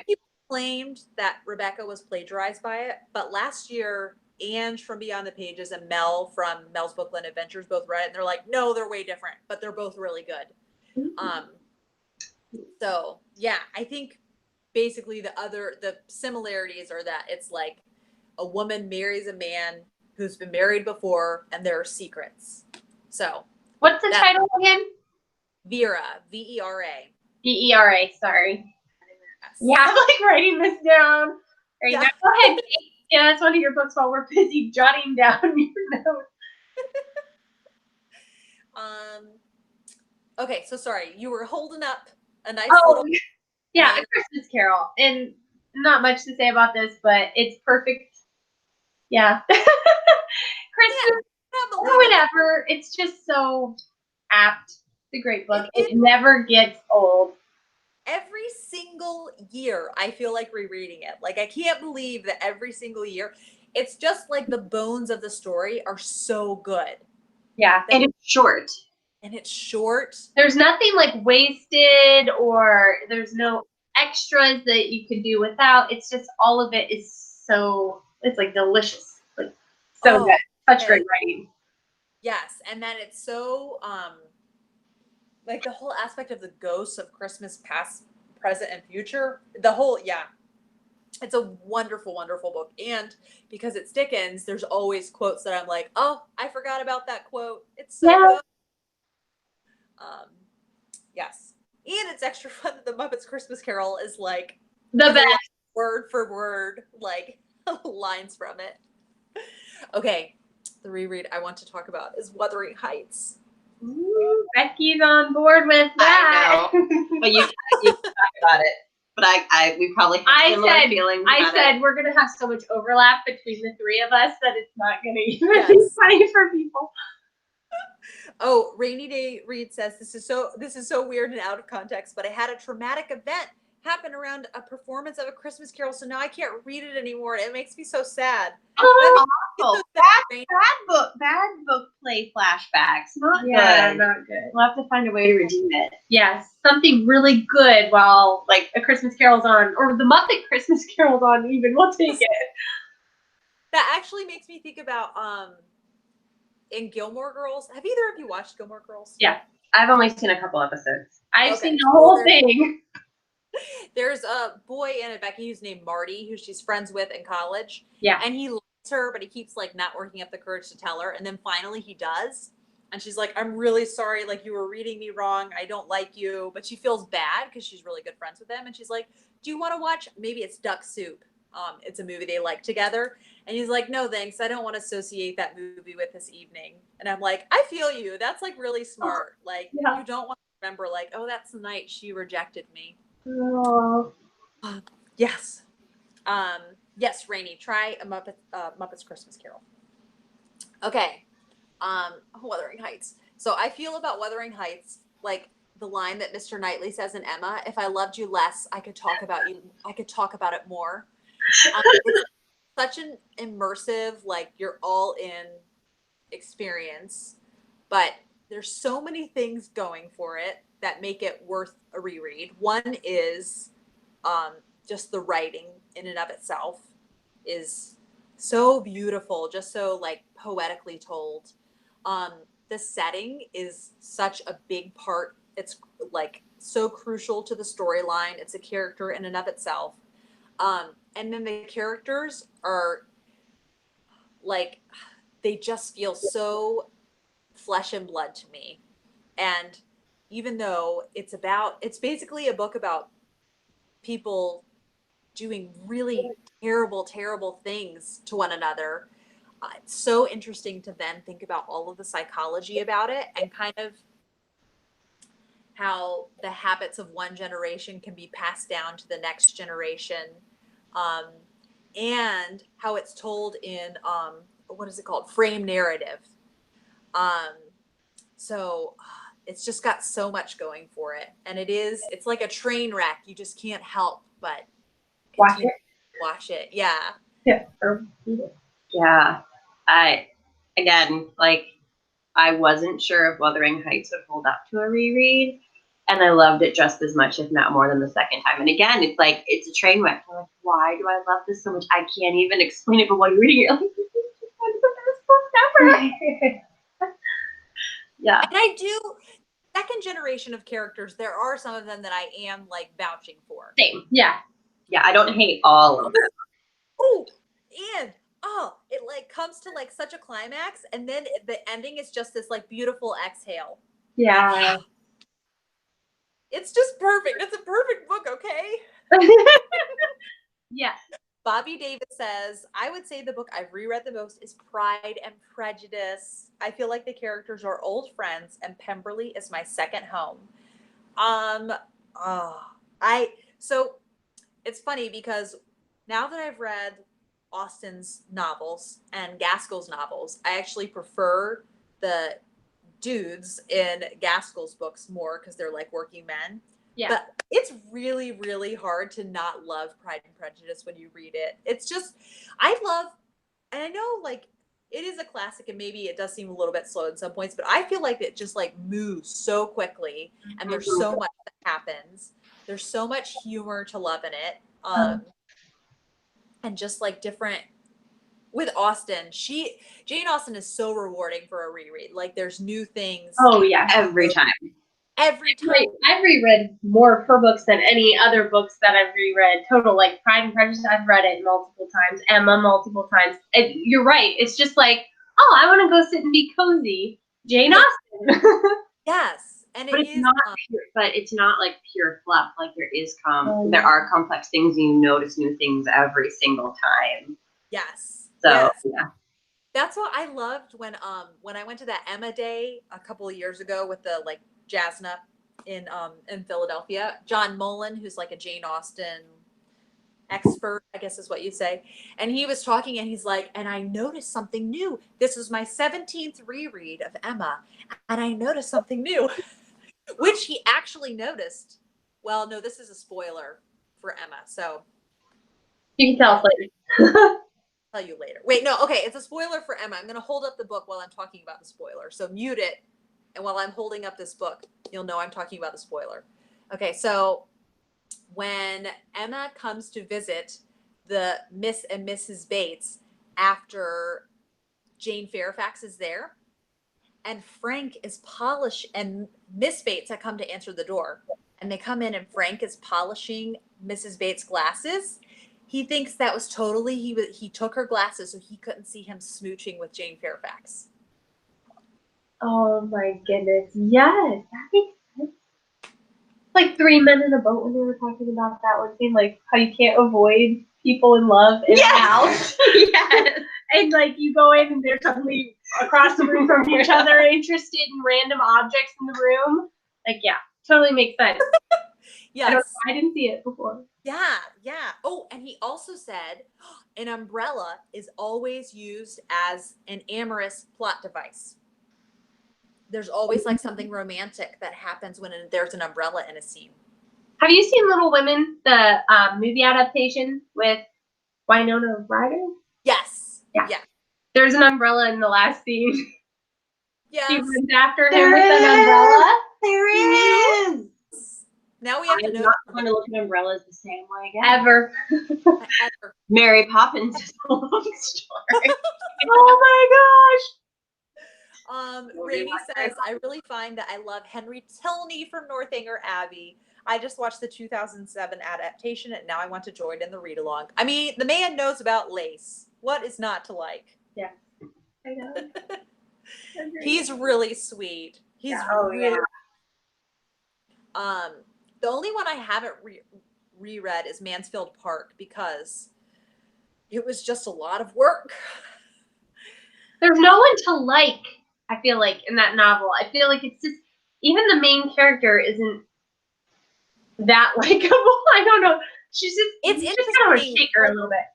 Speaker 2: people claimed that Rebecca was plagiarized by it, but last year Ange from Beyond the Pages and Mel from Mel's Bookland Adventures both read it, and they're like, no, they're way different, but they're both really good. So yeah, I think basically the similarities are that it's like a woman marries a man who's been married before and there are secrets. So
Speaker 3: what's the title again?
Speaker 2: Vera, V-E-R-A.
Speaker 3: V-E-R-A, sorry.
Speaker 2: Yes.
Speaker 3: Yeah, I'm like writing this down right
Speaker 2: Yeah.
Speaker 3: now. Go ahead, Kate. Yeah, that's one of your books while we're busy jotting down your notes.
Speaker 2: Okay, so sorry, you were holding up a nice little.
Speaker 3: Yeah, A Christmas Carol. And not much to say about this, but it's perfect. Yeah. Christmas or whatever. It's just so apt. It's a great book. It never gets old.
Speaker 2: Every single year, I feel like rereading it. Like, I can't believe that every single year, it's just like the bones of the story are so good.
Speaker 3: Yeah.
Speaker 1: And it's short.
Speaker 2: And it's short.
Speaker 3: There's nothing like wasted or there's no extras that you could do without. It's just all of it is so, it's like delicious. Like so good. Such great writing.
Speaker 2: Yes. And then it's so, like the whole aspect of the ghosts of Christmas past, present, and future. The whole, it's a wonderful, wonderful book. And because it's Dickens, there's always quotes that I'm like, oh, I forgot about that quote. It's so good. Yes. And it's extra fun that the Muppets Christmas Carol is like
Speaker 3: the best.
Speaker 2: Word for word, like lines from it. Okay. The reread I want to talk about is Wuthering Heights.
Speaker 3: Ooh, Becky's on board with that.
Speaker 1: I know. But you talk about it. But we probably have similar feelings about
Speaker 3: I said we're gonna have so much overlap between the three of us that it's not gonna even be funny for people.
Speaker 2: Oh, Rainy Day Reed says this is so weird and out of context, but I had a traumatic event happen around a performance of A Christmas Carol, so now I can't read it anymore. It makes me so sad.
Speaker 1: Oh, awful. Bad book play flashbacks. Not good.
Speaker 3: Not good.
Speaker 1: We'll have to find a way to redeem it.
Speaker 3: Yes, something really good while like A Christmas Carol's on, or the Muppet Christmas Carol's on. Even we'll take it.
Speaker 2: That actually makes me think about in Gilmore Girls. Have either of you watched Gilmore Girls?
Speaker 1: Yeah, I've only seen a couple episodes.
Speaker 3: I've
Speaker 2: Okay,
Speaker 3: seen the whole
Speaker 2: so
Speaker 3: thing.
Speaker 2: there's a boy in it, Becky, who's named Marty, who she's friends with in college.
Speaker 3: Yeah.
Speaker 2: And he likes her, but he keeps like not working up the courage to tell her. And then finally he does. And she's like, I'm really sorry. Like, you were reading me wrong. I don't like you. But she feels bad because she's really good friends with him. And she's like, do you want to watch? Maybe it's Duck Soup. It's a movie they like together. And he's like, no, thanks. I don't want to associate that movie with this evening. And I'm like, I feel you. That's like really smart. Like,
Speaker 3: Yeah.
Speaker 2: you don't want to remember like, oh, that's the night she rejected me.
Speaker 3: Oh.
Speaker 2: Yes. Yes, Rainy, try a Muppets Christmas Carol. Okay. Wuthering Heights. So I feel about Wuthering Heights like the line that Mr. Knightley says in Emma, if I loved you less, I could talk about you. I could talk about it more. It's such an immersive, like you're all in experience, but there's so many things going for it that make it worth a reread. One is just the writing in and of itself is so beautiful, just so like poetically told. The setting is such a big part. It's like so crucial to the storyline. It's a character in and of itself. And then the characters are like, they just feel so flesh and blood to me. And even though it's basically a book about people doing really terrible, terrible things to one another. It's so interesting to then think about all of the psychology about it and kind of how the habits of one generation can be passed down to the next generation. Um, and how it's told in, what is it called? Frame narrative. Um, so it's just got so much going for it. And it's like a train wreck. You just can't help but watch it. Yeah.
Speaker 3: Yeah.
Speaker 1: Yeah. Again, like, I wasn't sure if Wuthering Heights would hold up to a reread. And I loved it just as much, if not more than the second time. And again, it's like, it's a train wreck. I'm like, why do I love this so much? I can't even explain it, but while you're reading it, like, this is just one of the best books ever. Yeah.
Speaker 2: And I do, second generation of characters, there are some of them that I am like vouching for.
Speaker 3: Same. Yeah.
Speaker 1: Yeah, I don't hate all of them.
Speaker 2: Oh, and it like comes to like such a climax, and then the ending is just this like beautiful exhale.
Speaker 3: Yeah.
Speaker 2: It's just perfect. It's a perfect book, okay?
Speaker 3: Yeah.
Speaker 2: Bobby Davis says, I would say the book I've reread the most is Pride and Prejudice. I feel like the characters are old friends, and Pemberley is my second home. So it's funny because now that I've read Austen's novels and Gaskell's novels, I actually prefer the dudes in Gaskell's books more because they're like working men.
Speaker 3: Yeah.
Speaker 2: But it's really, really hard to not love Pride and Prejudice when you read it. It's just, and I know like it is a classic and maybe it does seem a little bit slow at some points, but I feel like it just like moves so quickly and there's so much that happens. There's so much humor to love in it. And just like different with Austen, Jane Austen is so rewarding for a reread. Like there's new things.
Speaker 3: Oh yeah.
Speaker 1: Every time.
Speaker 2: Every time.
Speaker 3: I've reread more of her books than any other books that I've reread. Total, like Pride and Prejudice, I've read it multiple times. Emma, multiple times. And you're right. It's just like, oh, I want to go sit and be cozy. Jane Austen.
Speaker 2: Yes, and
Speaker 1: But it's not pure, but it's not like pure fluff. Like there are complex things, and you notice new things every single time.
Speaker 2: Yes.
Speaker 1: So
Speaker 2: yes.
Speaker 1: yeah.
Speaker 2: That's what I loved when I went to that Emma Day a couple of years ago with the like Jasna in Philadelphia. John Mullen, who's like a Jane Austen expert, I guess is what you say. And he was talking and he's like, and I noticed something new. This was my 17th reread of Emma. And I noticed something new, which he actually noticed. Well, no, this is a spoiler for Emma. So
Speaker 3: You can tell us later.
Speaker 2: tell you later. Wait, no, okay, it's a spoiler for Emma. I'm going to hold up the book while I'm talking about the spoiler. So mute it. And while I'm holding up this book, you'll know I'm talking about the spoiler. Okay, so when Emma comes to visit the Miss and Mrs. Bates after Jane Fairfax is there, and Frank is polishing, and Miss Bates had come to answer the door, and they come in and Frank is polishing Mrs. Bates' glasses. He thinks that was totally, he took her glasses so he couldn't see him smooching with Jane Fairfax.
Speaker 3: Oh my goodness. Yes, that makes sense. Like 3 Men in a Boat when they were talking about that one scene, like how you can't avoid people in love in a house.
Speaker 1: Yes.
Speaker 3: And like you go in and they're suddenly across the room from each other, interested in random objects in the room. Like, yeah, totally makes sense.
Speaker 2: Yes.
Speaker 3: I didn't see it before.
Speaker 2: Yeah, yeah. Oh, and he also said an umbrella is always used as an amorous plot device. There's always like something romantic that happens when there's an umbrella in a scene.
Speaker 3: Have you seen Little Women, the movie adaptation with Winona Ryder?
Speaker 2: Yes.
Speaker 3: Yeah.
Speaker 2: Yeah.
Speaker 3: There's an umbrella in the last scene.
Speaker 2: Yes.
Speaker 3: She runs after him with an umbrella.
Speaker 1: There is.
Speaker 2: Now we have to
Speaker 1: I'm
Speaker 2: know.
Speaker 1: not going to look at umbrellas the same way again.
Speaker 3: Ever.
Speaker 2: Ever.
Speaker 1: Mary Poppins is a long story.
Speaker 3: Oh
Speaker 2: Rainey says, I really find that I love Henry Tilney from Northanger Abbey. I just watched the 2007 adaptation and now I want to join in the read along. I mean, the man knows about lace. What is not to like?
Speaker 3: Yeah. I know.
Speaker 2: He's really sweet. He's really. The only one I haven't reread is Mansfield Park because it was just a lot of work.
Speaker 3: There's no one to like, I feel like, in that novel. I feel like it's just, even the main character isn't that likable. I don't know. She's just,
Speaker 2: It's
Speaker 3: you just kind of
Speaker 2: interesting.
Speaker 3: shake her a little bit.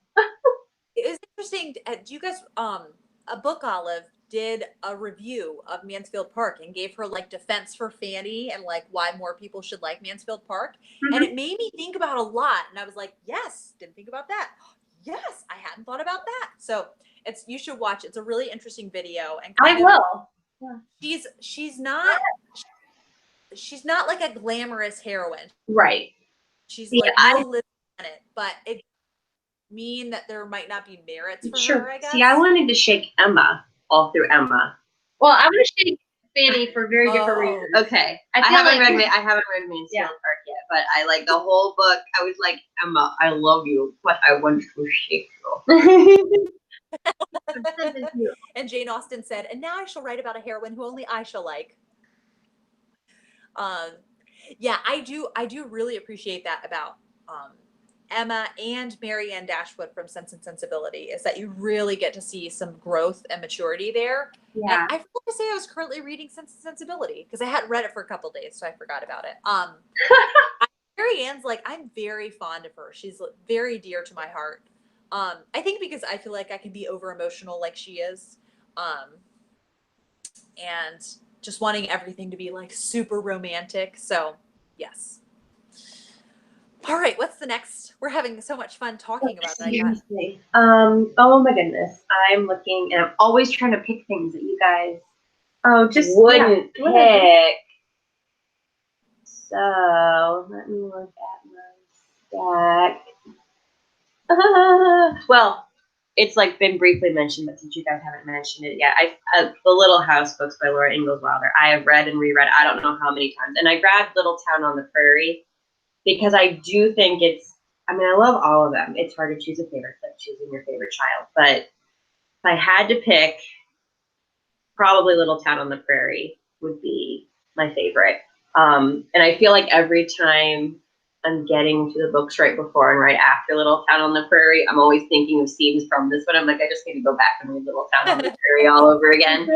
Speaker 2: It is interesting. Do you guys, a Book Olive did a review of Mansfield Park and gave her like defense for Fanny and like why more people should like Mansfield Park.
Speaker 3: Mm-hmm.
Speaker 2: And it made me think about a lot. And I was like, yes, didn't think about that. Yes, I hadn't thought about that. So you should watch. It's a really interesting video. And
Speaker 3: I will. Yeah.
Speaker 2: She's not like a glamorous heroine.
Speaker 3: Right.
Speaker 2: She's like no living in it, but it mean that there might not be merits for her, I guess.
Speaker 1: See, I wanted to shake Emma all through Emma.
Speaker 3: Well, I'm gonna shake Fanny for very different reasons.
Speaker 1: Okay. I haven't read Mansfield Park yet, but I like the whole book. I was like, Emma, I love you, but I want to shake you.
Speaker 2: And Jane Austen said, and now I shall write about a heroine who only I shall like. Yeah, I do really appreciate that about Emma and Marianne Dashwood from Sense and Sensibility, is that you really get to see some growth and maturity there.
Speaker 3: Yeah.
Speaker 2: And I forgot to say I was currently reading Sense and Sensibility because I hadn't read it for a couple days, so I forgot about it. Marianne's like, I'm very fond of her. She's very dear to my heart. I think because I feel like I can be over emotional like she is. And just wanting everything to be like super romantic. So yes. All right, what's the next? We're having so much fun talking about that.
Speaker 1: Seriously. Oh my goodness. I'm looking and I'm always trying to pick things that you guys wouldn't pick. So let me look at my stack. Well, it's like been briefly mentioned, but since you guys haven't mentioned it yet, the Little House books by Laura Ingalls Wilder, I have read and reread I don't know how many times. And I grabbed Little Town on the Prairie because I do think I love all of them. It's hard to choose a favorite. It's like choosing your favorite child. But if I had to pick, probably Little Town on the Prairie would be my favorite. And I feel like every time I'm getting to the books right before and right after Little Town on the Prairie, I'm always thinking of scenes from this one. I'm like, I just need to go back and read Little Town on the Prairie all over again.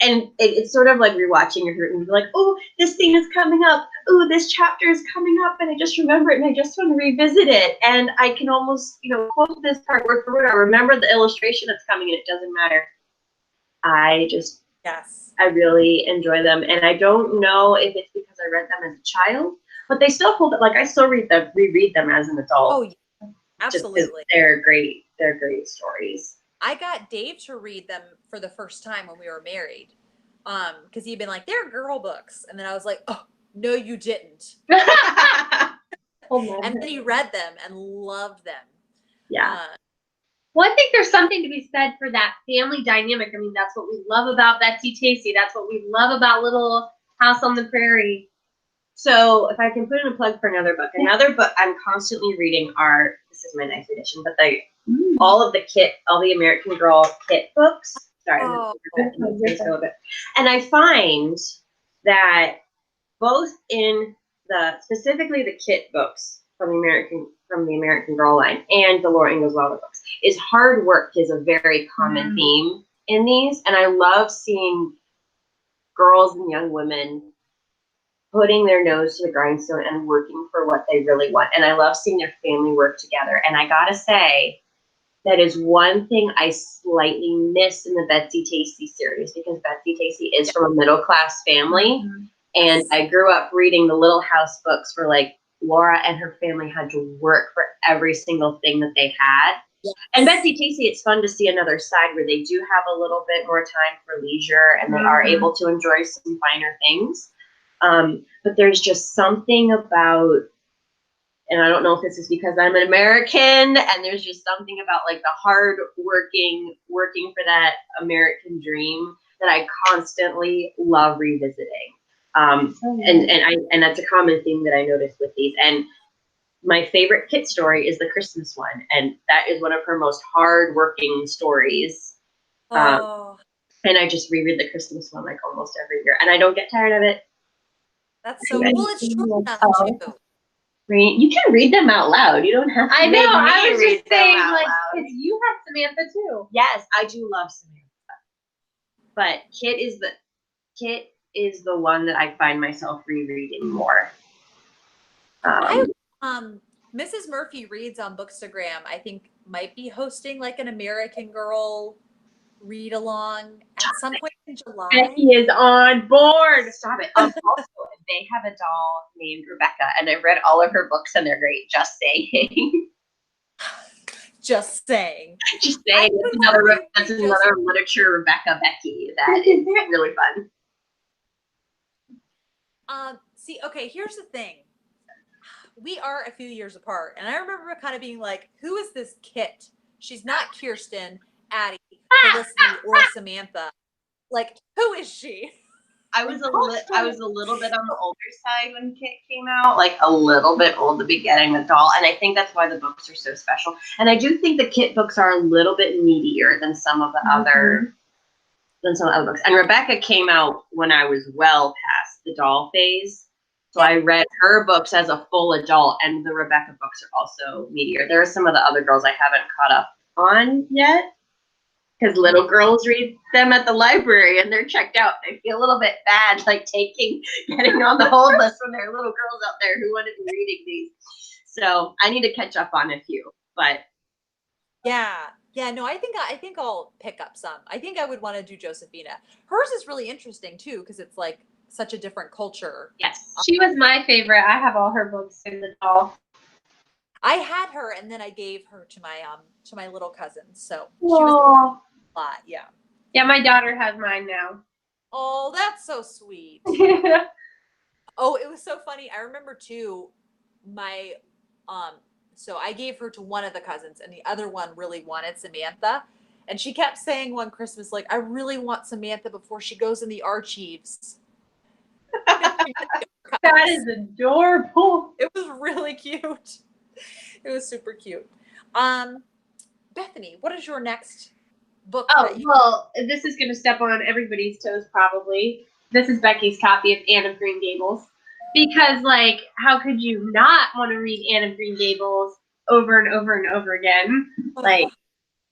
Speaker 1: And it's sort of like rewatching your and you're like, oh, this scene is coming up. Oh, this chapter is coming up. And I just remember it and I just want to revisit it. And I can almost, quote this part word for word. I remember the illustration that's coming and it doesn't matter. I really enjoy them. And I don't know if it's because I read them as a child, but they still hold it. Like I still reread them as an adult.
Speaker 2: Oh, yeah. Absolutely.
Speaker 1: They're great stories.
Speaker 2: I got Dave to read them for the first time when we were married. Because he'd been like, they're girl books. And then I was like, oh, no, you didn't. And then he read them and loved them.
Speaker 1: Yeah.
Speaker 3: Well, I think there's something to be said for that family dynamic. I mean, that's what we love about Betsy Tacy. That's what we love about Little House on the Prairie.
Speaker 1: So if I can put in a plug for another book I'm constantly reading this is my ninth edition, but all of the American Girl Kit books. Sorry,
Speaker 2: Oh.
Speaker 1: and I find that both in specifically the Kit books from the American Girl line and the Laura Ingalls Wilder books is hard work is a very common theme in these, and I love seeing girls and young women putting their nose to the grindstone and working for what they really want. And I love seeing their family work together. And I gotta say, that is one thing I slightly miss in the Betsy Tacy series, because Betsy Tacy is from a middle class family. Mm-hmm. And I grew up reading the Little House books where like Laura and her family had to work for every single thing that they had. Yes. And Betsy Tacy, it's fun to see another side where they do have a little bit more time for leisure and they are able to enjoy some finer things. But there's just something about, and I don't know if this is because I'm an American, and there's just something about like the hard working for that American dream that I constantly love revisiting. And that's a common theme that I noticed with these. And my favorite Kit story is the Christmas one, and that is one of her most hard-working stories. And I just reread the Christmas one like almost every year, and I don't get tired of it.
Speaker 2: That's so cool. It's short enough too.
Speaker 1: You can read them out loud. You don't have to.
Speaker 3: I know. I was just saying, like, because you have Samantha too.
Speaker 1: Yes, I do love Samantha, but Kit is the one that I find myself rereading more.
Speaker 2: Mrs. Murphy Reads on Bookstagram, I think, might be hosting like an American Girl read along at some point in July.
Speaker 3: Becky is on board.
Speaker 1: Stop it. Also, they have a doll named Rebecca, and I've read all of her books, and they're great. Just saying.
Speaker 2: Just saying.
Speaker 1: Just saying. That's another literature Rebecca Becky that is really
Speaker 2: fun. See, okay, here's the thing. We are a few years apart, and I remember kind of being like, who is this Kit? She's not Kirsten, Addie, Felicity, or Samantha. Like, who is she?
Speaker 1: I was a little bit on the older side when Kit came out, like a little bit old to be getting a doll, and I think that's why the books are so special. And I do think the Kit books are a little bit meatier than some of the other books. And Rebecca came out when I was well past the doll phase. So I read her books as a full adult, and the Rebecca books are also meatier. There are some of the other girls I haven't caught up on yet, because little girls read them at the library and they're checked out. I feel a little bit bad, like getting on the hold list when there are little girls out there who want to be reading these. So I need to catch up on a few, but
Speaker 2: yeah, no, I think I'll pick up some. I think I would want to do Josephina. Hers is really interesting too, because it's like such a different culture.
Speaker 3: Yes, she was my favorite. I have all her books in the doll.
Speaker 2: I had her, and then I gave her to my little cousin. So she was a lot. Yeah.
Speaker 3: Yeah, my daughter has mine now.
Speaker 2: Oh, that's so sweet. Oh, it was so funny. I remember too, my so I gave her to one of the cousins, and the other one really wanted Samantha. And she kept saying one Christmas, like, I really want Samantha before she goes in the archives.
Speaker 3: That is adorable.
Speaker 2: It was really cute. It was super cute. Bethany, what is your next book?
Speaker 3: Well, this is going to step on everybody's toes probably. This is Becky's copy of Anne of Green Gables. Because, like, how could you not want to read Anne of Green Gables over and over and over again? Like,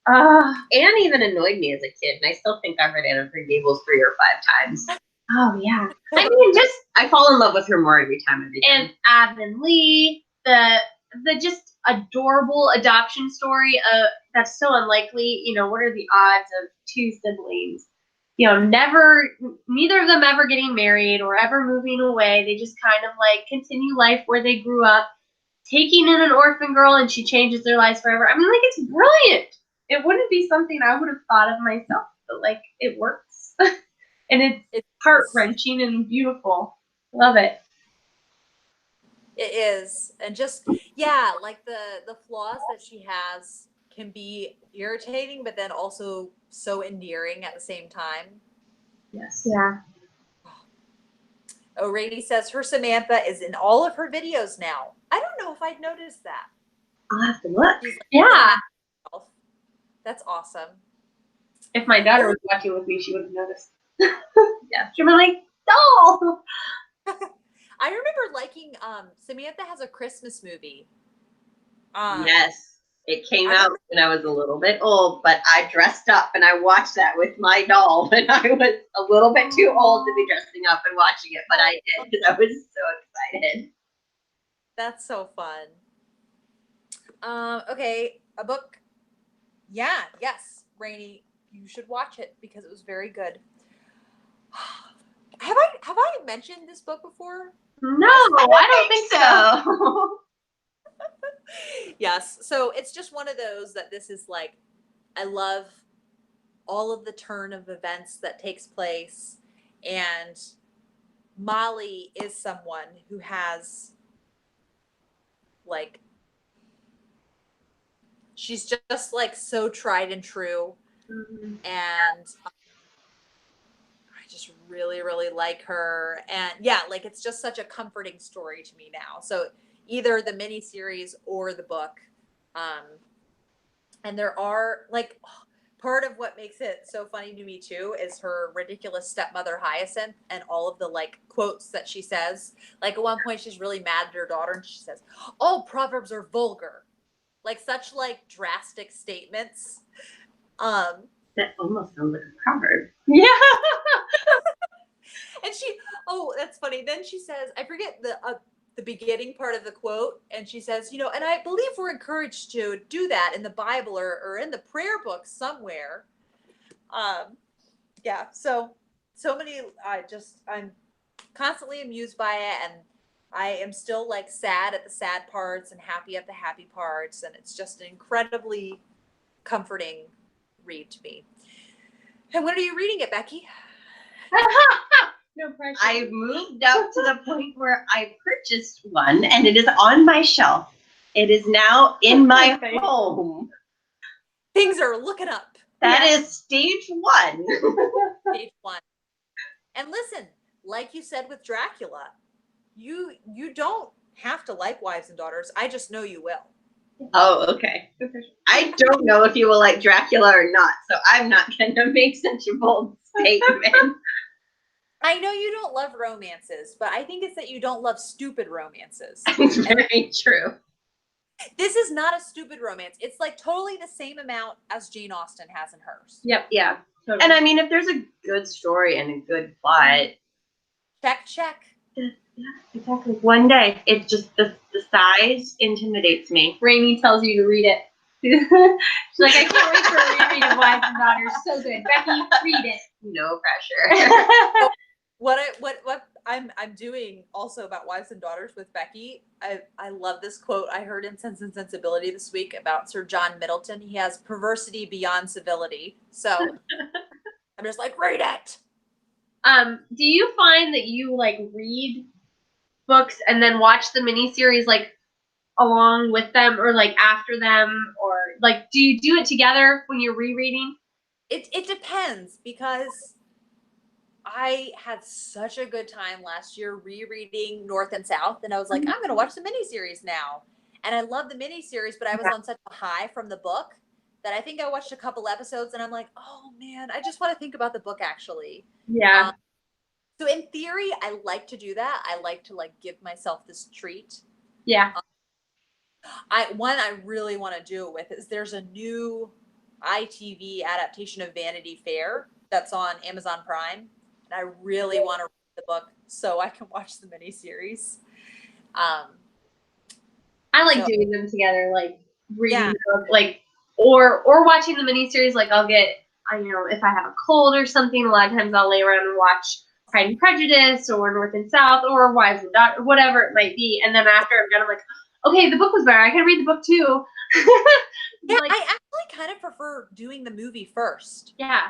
Speaker 1: Anne even annoyed me as a kid, and I still think I've read Anne of Green Gables 3 or 5 times.
Speaker 3: Oh, yeah.
Speaker 1: I mean, I fall in love with her more every time.
Speaker 3: And Avonlea, the just adorable adoption story that's so unlikely. You know, what are the odds of 2 siblings? You know, neither of them ever getting married or ever moving away. They just kind of like continue life where they grew up, taking in an orphan girl, and she changes their lives forever. I mean, like, it's brilliant. It wouldn't be something I would have thought of myself, but like, it works. And it's heart-wrenching and beautiful. Love it.
Speaker 2: It is. And just, yeah, like the flaws that she has can be irritating, but then also so endearing at the same time.
Speaker 3: Yes. Yeah.
Speaker 2: O'Reilly says her Samantha is in all of her videos now. I don't know if I'd noticed that.
Speaker 1: I'll have to look.
Speaker 2: She's like,
Speaker 3: Yeah.
Speaker 2: that's awesome.
Speaker 3: If my daughter was watching with me, she would have noticed. Yeah. She'd be like, doll.
Speaker 2: I remember liking Samantha has a Christmas movie.
Speaker 1: Yes. It came out when I was a little bit old, but I dressed up and I watched that with my doll when I was a little bit too old to be dressing up and watching it, but I did because I was so excited.
Speaker 2: That's so fun. Okay, a book. Yeah, yes, Rainey, you should watch it because it was very good. Have I mentioned this book before?
Speaker 3: No, I don't think so.
Speaker 2: Yes, so it's just one of those that this is like, I love all of the turn of events that takes place, and Molly is someone who has like, she's just like so tried and true,
Speaker 3: Mm-hmm.
Speaker 2: and I just really, really like her. And yeah, like it's just such a comforting story to me now. So either the miniseries or the book. And there are like part of what makes it so funny to me too is her ridiculous stepmother Hyacinth and all of the like quotes that she says. Like at one point she's really mad at her daughter and she says, "All proverbs are vulgar." Like such like drastic statements.
Speaker 1: That almost sounds like a proverb.
Speaker 3: Yeah.
Speaker 2: And she, oh, that's funny. Then she says, I forget the beginning part of the quote, and she says, you know, and I believe we're encouraged to do that in the Bible or in the prayer book somewhere. Yeah. So many. I'm constantly amused by it, and I am still like sad at the sad parts and happy at the happy parts, and it's just an incredibly comforting read to me. And when are you reading it, Becky?
Speaker 3: No pressure.
Speaker 1: I've moved up to the point where I purchased one and it is on my shelf. It is now in my home.
Speaker 2: Things are looking up.
Speaker 1: That is stage one.
Speaker 2: Stage one. And listen, like you said with Dracula, you don't have to like Wives and Daughters. I just know you will.
Speaker 1: Oh, okay. I don't know if you will like Dracula or not, so I'm not going to make such a bold statement.
Speaker 2: I know you don't love romances, but I think it's that you don't love stupid romances.
Speaker 1: It's very true.
Speaker 2: This is not a stupid romance. It's like totally the same amount as Jane Austen has in hers.
Speaker 3: Yep. Yeah. Totally.
Speaker 1: And I mean, if there's a good story and a good plot.
Speaker 2: Check.
Speaker 1: Yeah, exactly. One day. It's just the size intimidates me.
Speaker 3: Rainey tells you to read it. She's like, I can't wait for a reread of Wives and Daughters. So good. Becky, read it.
Speaker 1: No pressure.
Speaker 2: What I'm doing also about Wives and Daughters with Becky, I love this quote I heard in Sense and Sensibility this week about Sir John Middleton. He has perversity beyond civility. So I'm just like, read it.
Speaker 3: Do you find that you like read books and then watch the miniseries like along with them or like after them, or like do you do it together when you're rereading?
Speaker 2: It depends, because I had such a good time last year rereading North and South, and I was like, I'm going to watch the miniseries now. And I love the miniseries, but I was on such a high from the book that I think I watched a couple episodes and I'm like, oh man, I just want to think about the book actually.
Speaker 3: Yeah.
Speaker 2: So in theory, I like to do that. I like to like give myself this treat.
Speaker 3: Yeah.
Speaker 2: I really want to do it with is there's a new ITV adaptation of Vanity Fair that's on Amazon Prime. And I really want to read the book so I can watch the miniseries.
Speaker 3: I like doing them together, like reading the book, like or watching the miniseries. Like I'll get, if I have a cold or something, a lot of times I'll lay around and watch Pride and Prejudice or North and South or Wives and Daughters, whatever it might be. And then after I'm done, I'm like, okay, the book was better. I can read the book too.
Speaker 2: Yeah, I actually kind of prefer doing the movie first.
Speaker 3: Yeah,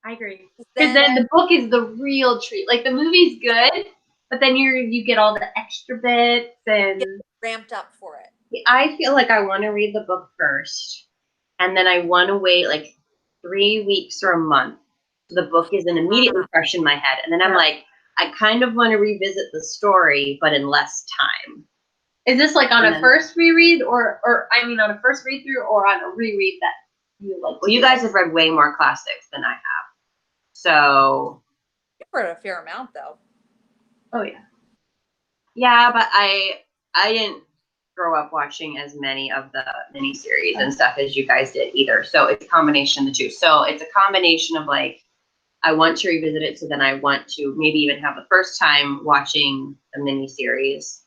Speaker 3: I agree. Because then the book is the real treat. Like the movie's good, but then you get all the extra bits and
Speaker 2: get ramped up for it.
Speaker 1: I feel like I want to read the book first and then I want to wait like 3 weeks or a month. So the book isn't immediately fresh in my head. And then I'm like, I kind of want to revisit the story, but in less time.
Speaker 3: Is this like on a first reread or I mean on a first read through or on a reread that you like?
Speaker 1: Well, you guys have read way more classics than I have. So
Speaker 2: You've read a fair amount though.
Speaker 3: Oh yeah.
Speaker 1: Yeah, but I didn't grow up watching as many of the miniseries and stuff as you guys did either. So it's a combination of the two. So it's a combination of like, I want to revisit it, so then I want to maybe even have the first time watching the miniseries.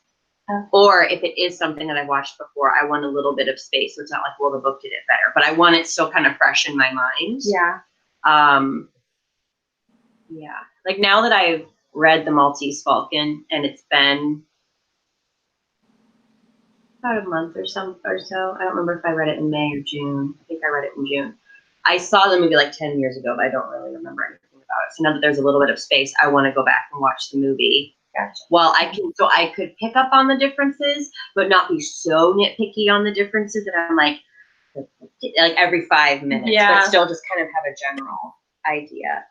Speaker 1: Or if it is something that I've watched before, I want a little bit of space. So it's not like, well, the book did it better, but I want it still kind of fresh in my mind.
Speaker 3: Yeah.
Speaker 1: Yeah. Like now that I've read The Maltese Falcon and it's been about a month or so. I don't remember if I read it in May or June. I think I read it in June. I saw the movie like 10 years ago, but I don't really remember anything about it. So now that there's a little bit of space, I want to go back and watch the movie.
Speaker 3: Gotcha.
Speaker 1: Well, I could pick up on the differences, but not be so nitpicky on the differences that I'm like every 5 minutes, but still just kind of have a general idea.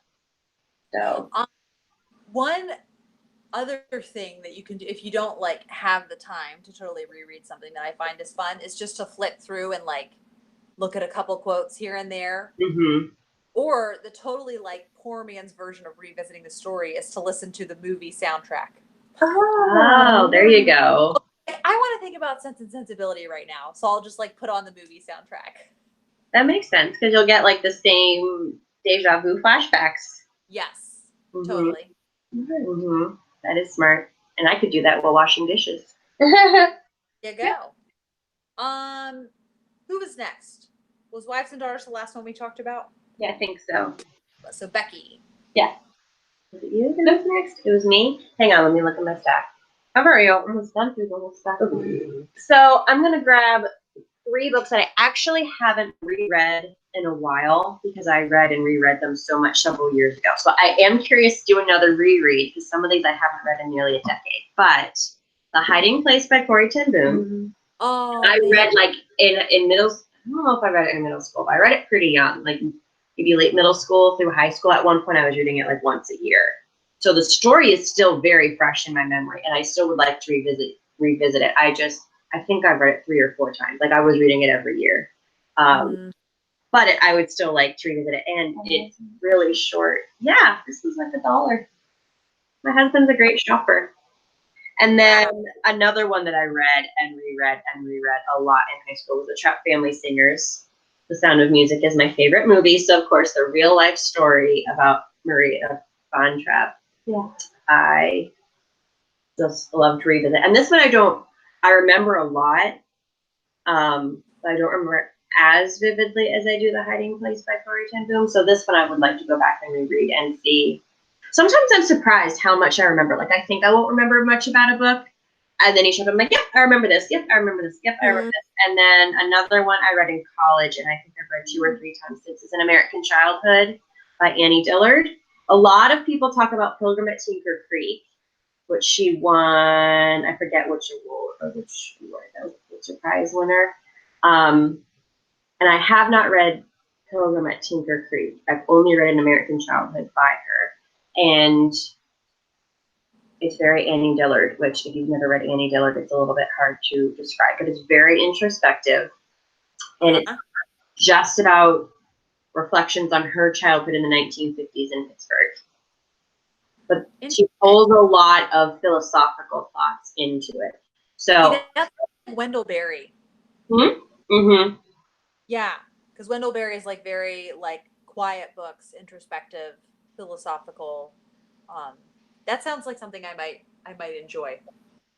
Speaker 1: So
Speaker 2: one other thing that you can do if you don't like have the time to totally reread something that I find is fun is just to flip through and like look at a couple quotes here and there.
Speaker 1: Mm-hmm.
Speaker 2: Or the totally like poor man's version of revisiting the story is to listen to the movie soundtrack.
Speaker 1: Oh, there you go.
Speaker 2: I want to think about Sense and Sensibility right now, so I'll just like put on the movie soundtrack.
Speaker 1: That makes sense because you'll get like the same deja vu flashbacks.
Speaker 2: Yes,
Speaker 1: totally. Mm-hmm. That is smart, and I could do that while washing dishes.
Speaker 2: There you go. Who was next? Was Wives and Daughters the last one we talked about?
Speaker 1: Yeah, I think so.
Speaker 2: So Becky.
Speaker 1: Yeah. Was it you that was next? It was me. Hang on, let me look at my stack. I've already almost done through the whole stack. So I'm gonna grab 3 books that I actually haven't reread in a while because I read and reread them so much several years ago. So I am curious to do another reread because some of these I haven't read in nearly a decade. But The Hiding Place by Corrie ten Boom.
Speaker 3: Mm-hmm.
Speaker 2: Oh,
Speaker 1: I read like in middle. I don't know if I read it in middle school, but I read it pretty young, like maybe late middle school through high school. At one point, I was reading it like once a year. So the story is still very fresh in my memory, and I still would like to revisit it. I think I've read it 3 or 4 times. Like I was reading it every year. But I would still like to revisit it, and it's really short. Yeah, this was like $1. My husband's a great shopper. And then another one that I read and reread a lot in high school was The Trapp Family Singers. The Sound of Music is my favorite movie. So, of course, the real life story about Maria von Trapp.
Speaker 3: Yeah.
Speaker 1: I just love to revisit. And this one I remember a lot. But I don't remember as vividly as I do The Hiding Place by Corrie ten Boom. So this one I would like to go back and reread and see. Sometimes I'm surprised how much I remember. Like I think I won't remember much about a book. And then each of them I'm like, yep, I remember this. Yep, I remember this. Yep, I remember this. And then another one I read in college, and I think I've read 2 or 3 times since, is An American Childhood by Annie Dillard. A lot of people talk about Pilgrim at Tinker Creek, which she won. I forget which award, which prize winner. And I have not read Pilgrim at Tinker Creek. I've only read An American Childhood by her. And it's very Annie Dillard, which if you've never read Annie Dillard, it's a little bit hard to describe, but it's very introspective. And it's just about reflections on her childhood in the 1950s in Pittsburgh. But she pulls a lot of philosophical thoughts into it. So
Speaker 2: that's Wendell Berry.
Speaker 1: Mm-hmm.
Speaker 2: Yeah, because Wendell Berry is like very like quiet books, introspective, philosophical. That sounds like something I might enjoy.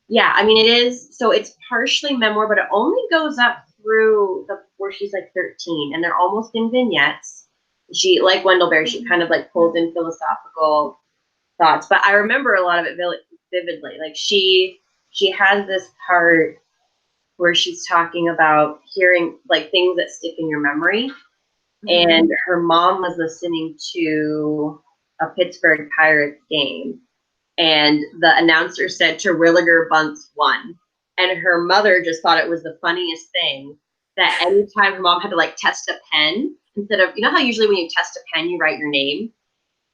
Speaker 1: Yeah, I mean it is. So it's partially memoir, but it only goes up through where she's like 13, and they're almost in vignettes. She, like Wendell Berry, she kind of like pulls in philosophical thoughts, but I remember a lot of it vividly. Like she has this part where she's talking about hearing like things that stick in your memory, and her mom was listening to a Pittsburgh Pirates game, and the announcer said Terwilliger bunts 1, and her mother just thought it was the funniest thing. that anytime her mom had to like test a pen, instead of, you know how usually when you test a pen, you write your name?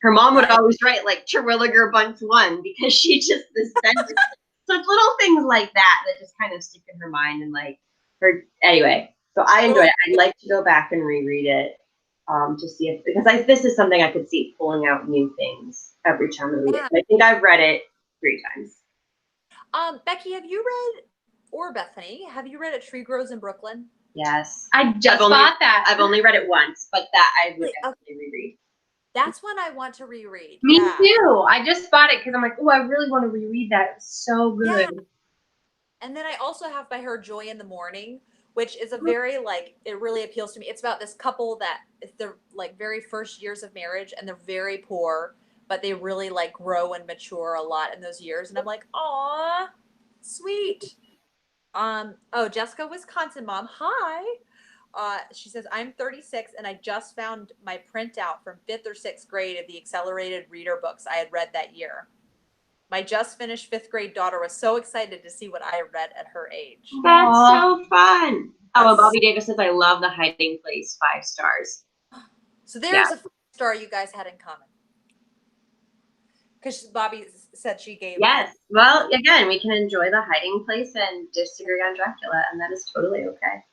Speaker 1: Her mom would always write like Terwilliger Bunch 1 because she just, this sentence. So it's little things like that just kind of stick in her mind and like her, anyway. So I enjoyed it. I'd like to go back and reread it to see if, because this is something I could see pulling out new things every time I read it. I think I've read it 3 times.
Speaker 2: Becky, have you read, or Bethany, have you read A Tree Grows in Brooklyn?
Speaker 1: Yes.
Speaker 3: I just bought that.
Speaker 1: I've only read it once, but that I would definitely reread.
Speaker 2: That's one I want to reread.
Speaker 3: Me too. I just bought it because I'm like, oh, I really want to reread that. It's so good.
Speaker 2: Yeah. And then I also have by her Joy in the Morning, which is a very like, it really appeals to me. It's about this couple that it's their like very first years of marriage and they're very poor, but they really like grow and mature a lot in those years. And I'm like, aw, sweet. Oh, Jessica, Wisconsin mom. Hi. She says, I'm 36 and I just found my printout from 5th or 6th grade of the accelerated reader books I had read that year. My just finished 5th grade daughter was so excited to see what I had read at her age.
Speaker 1: That's so fun. Oh, and Bobby Davis says, I love The Hiding Place, 5 stars.
Speaker 2: So there's a 5-star you guys had in common. Because Bobby said she gave.
Speaker 1: Yes. Well, again, we can enjoy The Hiding Place and disagree on Dracula, and that is totally okay.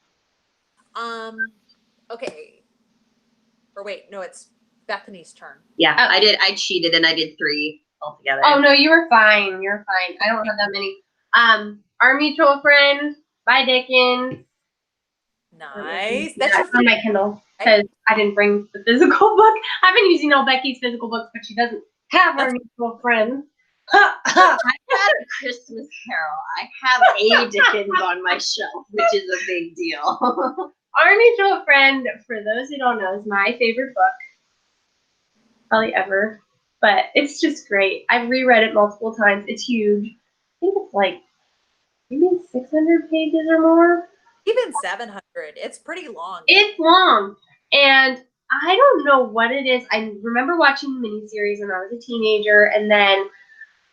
Speaker 2: Okay. Or wait, no, it's Bethany's turn.
Speaker 1: Yeah, I cheated and I did 3 altogether.
Speaker 3: Oh no, you were fine. You're fine. I don't have that many. Our Mutual Friend by Dickens.
Speaker 2: Nice.
Speaker 3: That's on my Kindle because I didn't bring the physical book. I've been using all Becky's physical books, but she doesn't have Our Mutual Friend.
Speaker 1: I had a Christmas Carol. I have a Dickens on my shelf, which is a big deal.
Speaker 3: Our Mutual Friend, for those who don't know, is my favorite book, probably ever. But it's just great. I've reread it multiple times. It's huge. I think it's like maybe 600 pages or more.
Speaker 2: Even 700. It's pretty long.
Speaker 3: It's long. And I don't know what it is. I remember watching the miniseries when I was a teenager, and then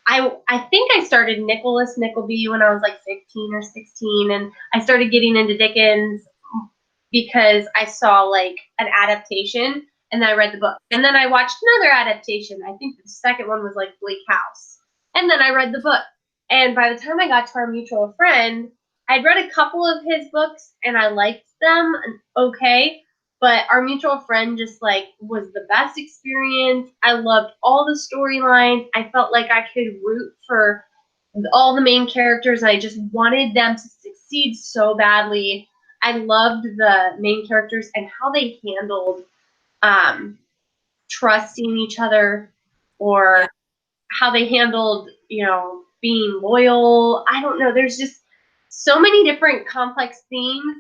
Speaker 3: I think I started Nicholas Nickleby when I was like 15 or 16, and I started getting into Dickens because I saw like an adaptation, and then I read the book. And then I watched another adaptation. I think the second one was like Bleak House. And then I read the book. And by the time I got to Our Mutual Friend, I'd read a couple of his books, and I liked them okay. But Our Mutual Friend just like was the best experience. I loved all the storylines. I felt like I could root for all the main characters. I just wanted them to succeed so badly. I loved the main characters and how they handled trusting each other, or how they handled, being loyal. I don't know. There's just so many different complex themes.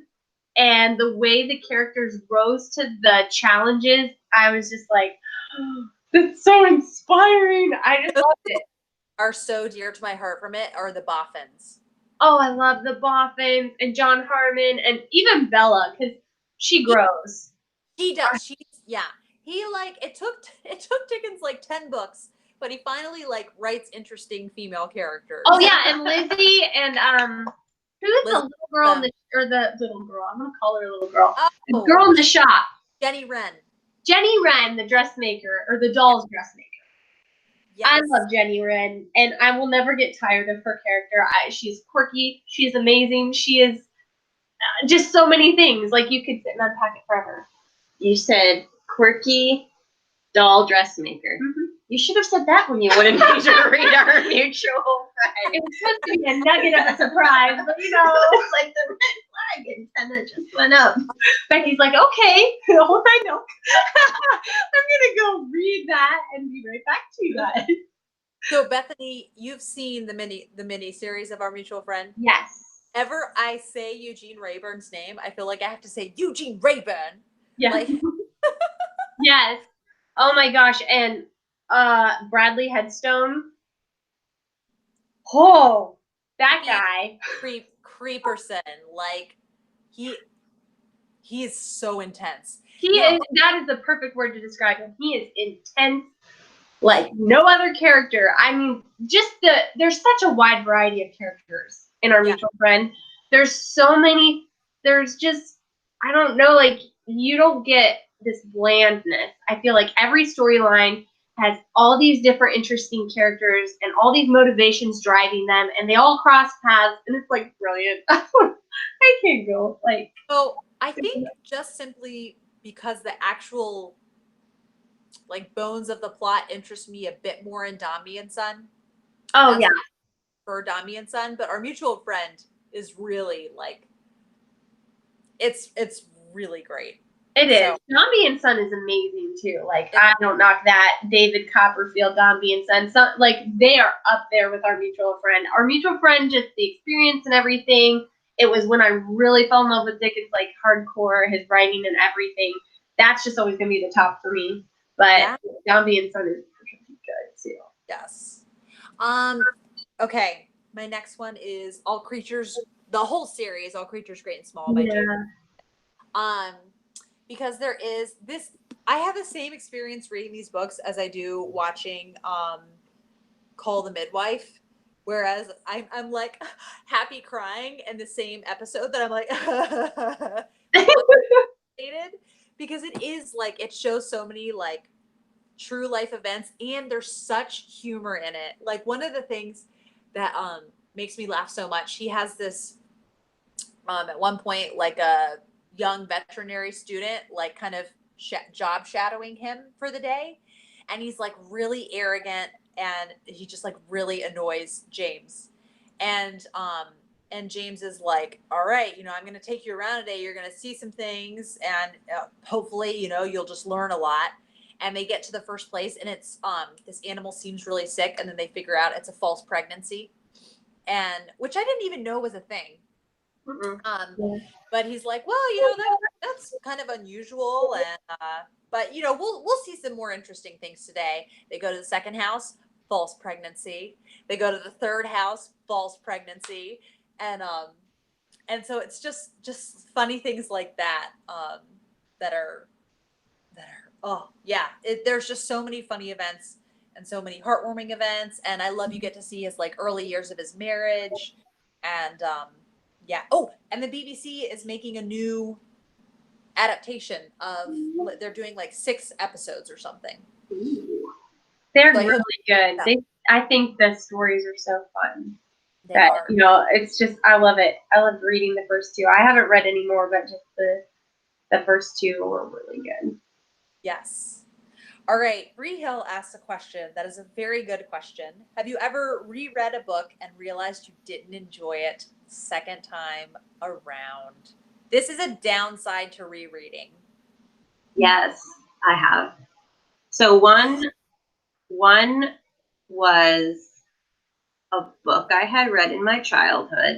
Speaker 3: And the way the characters rose to the challenges, I was just like, oh, that's so inspiring. I just loved it.
Speaker 2: Are so dear to my heart from it are the Boffins.
Speaker 3: Oh, I love the Boffins and John Harmon and even Bella, because she grows.
Speaker 2: She does. He like it took Dickens like 10 books, but he finally like writes interesting female characters.
Speaker 3: Oh yeah, and Lizzie and who is the little girl the little girl? I'm gonna call her a little girl. The girl in the shop.
Speaker 2: Jenny Wren.
Speaker 3: Jenny Wren, the dressmaker, or the doll's dressmaker. Yes. I love Jenny Wren, and I will never get tired of her character. She's quirky. She's amazing. She is just so many things. Like, you could sit and unpack it forever.
Speaker 1: You said quirky doll dressmaker. Mm-hmm. You should have said that when you wanted me to read Our Mutual Friend.
Speaker 3: It was supposed to be a nugget of a surprise, but
Speaker 1: it's like the red flag and kind of just went up.
Speaker 3: Becky's like, okay, hold my milk. I'm gonna go read that and be right back to you guys.
Speaker 2: So Bethany, you've seen the mini series of Our Mutual Friend?
Speaker 3: Yes.
Speaker 2: Ever I say Eugene Rayburn's name, I feel like I have to say Eugene Rayburn.
Speaker 3: Yeah.
Speaker 2: Like
Speaker 3: yes. Oh my gosh, and Bradley Headstone. Oh, that guy.
Speaker 2: Creeperson. Like he is so intense.
Speaker 3: That is the perfect word to describe him. He is intense like no other character. I mean, there's such a wide variety of characters in Our Mutual Friend. There's so many. There's just I don't know, like, you don't get this blandness. I feel like every storyline has all these different interesting characters and all these motivations driving them, and they all cross paths, and it's like brilliant. I can't go. Like,
Speaker 2: So I think just simply because the actual like bones of the plot interest me a bit more in Dami and Son.
Speaker 3: oh
Speaker 2: That's
Speaker 3: yeah,
Speaker 2: for Dami and Son, but our mutual friend is really like it's really great.
Speaker 3: it is.
Speaker 2: So,
Speaker 3: Dombey and Son is amazing too. Like, I don't knock that. David Copperfield, Dombey and Son, like, they are up there with our mutual friend. Our mutual friend, just the experience and everything. It was when I really fell in love with Dickens, like hardcore, his writing and everything. That's just always gonna be the top for me. But
Speaker 2: yeah.
Speaker 3: Dombey and Son is pretty good too.
Speaker 2: Yes. Okay. My next one is All Creatures, the whole series, All Creatures Great and Small by James. Because there is this, I have the same experience reading these books as I do watching Call the Midwife. Whereas I'm like happy crying in the same episode that I'm like because it is like it shows so many like true life events and there's such humor in it. Like one of the things that makes me laugh so much, he has this at one point like a young veterinary student like kind of job shadowing him for the day, and he's like really arrogant and he just like really annoys James. And James is like, all right, I'm going to take you around today, you're going to see some things, and hopefully you'll just learn a lot. And they get to the first place and it's this animal seems really sick, and then they figure out it's a false pregnancy, and which I didn't even know was a thing. But he's like, well, that's kind of unusual, and but we'll see some more interesting things today. They go to the second house, false pregnancy. They go to the third house, false pregnancy, and so it's just funny things like that that are oh yeah, there's just so many funny events and so many heartwarming events, and I love you get to see his like early years of his marriage, and yeah. Oh, and the BBC is making a new adaptation of. They're doing like 6 episodes or something.
Speaker 3: Ooh. They're
Speaker 2: So
Speaker 3: really good.
Speaker 2: Yeah.
Speaker 3: I think the stories are so fun.
Speaker 2: They
Speaker 3: That
Speaker 2: are.
Speaker 3: it's just, I love it. I love reading the first 2. I haven't read any more, but just the first 2 were really good.
Speaker 2: Yes. All right. Bree Hill asked a question that is a very good question. Have you ever reread a book and realized you didn't enjoy it second time around? This is a downside to rereading.
Speaker 1: Yes, I have. So one was a book I had read in my childhood.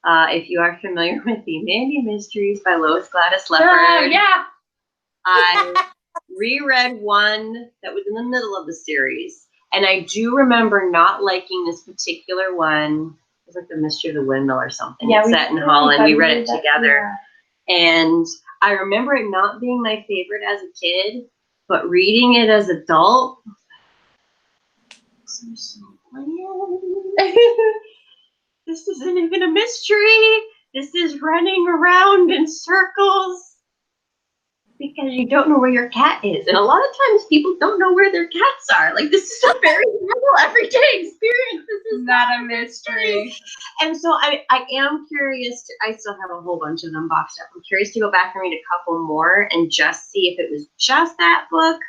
Speaker 1: If you are familiar with the Mandy Mysteries by Lois Gladys Leopard,
Speaker 3: Yeah.
Speaker 1: I reread one that was in the middle of the series, and I do remember not liking this particular one. It was like The Mystery of the Windmill or something.
Speaker 3: Yeah,
Speaker 1: it's set in Holland. We read it together. Yeah. And I remember it not being my favorite as a kid, but reading it as an adult, this is so bland. This isn't even a mystery. This is running around in circles because you don't know where your cat is. And a lot of times people don't know where their cats are. Like, this is a very normal everyday experience. This is not a mystery. And so I am curious I still have a whole bunch of them boxed up. I'm curious to go back and read a couple more and just see if it was just that book,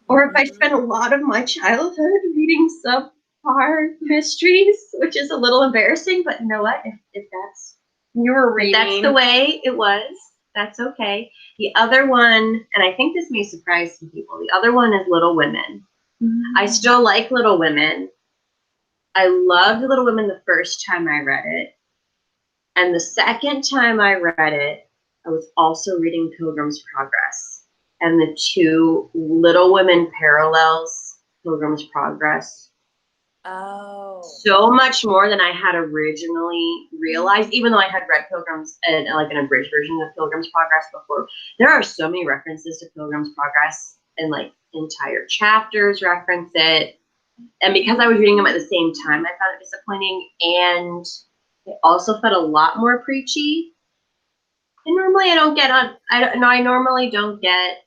Speaker 1: or if I spent a lot of my childhood reading subpar mysteries, which is a little embarrassing, but you know what? If that's that's the way it was, that's okay. The other one, and I think this may surprise some people, the other one is Little Women. Mm-hmm. I still like Little Women. I loved Little Women the first time I read it. And the second time I read it, I was also reading Pilgrim's Progress. And the 2 Little Women parallels Pilgrim's Progress.
Speaker 2: Oh.
Speaker 1: So much more than I had originally realized, even though I had read Pilgrim's and like an abridged version of Pilgrim's Progress before. There are so many references to Pilgrim's Progress, and like entire chapters reference it. And because I was reading them at the same time, I found it disappointing, and it also felt a lot more preachy. And normally I don't get on. I normally don't get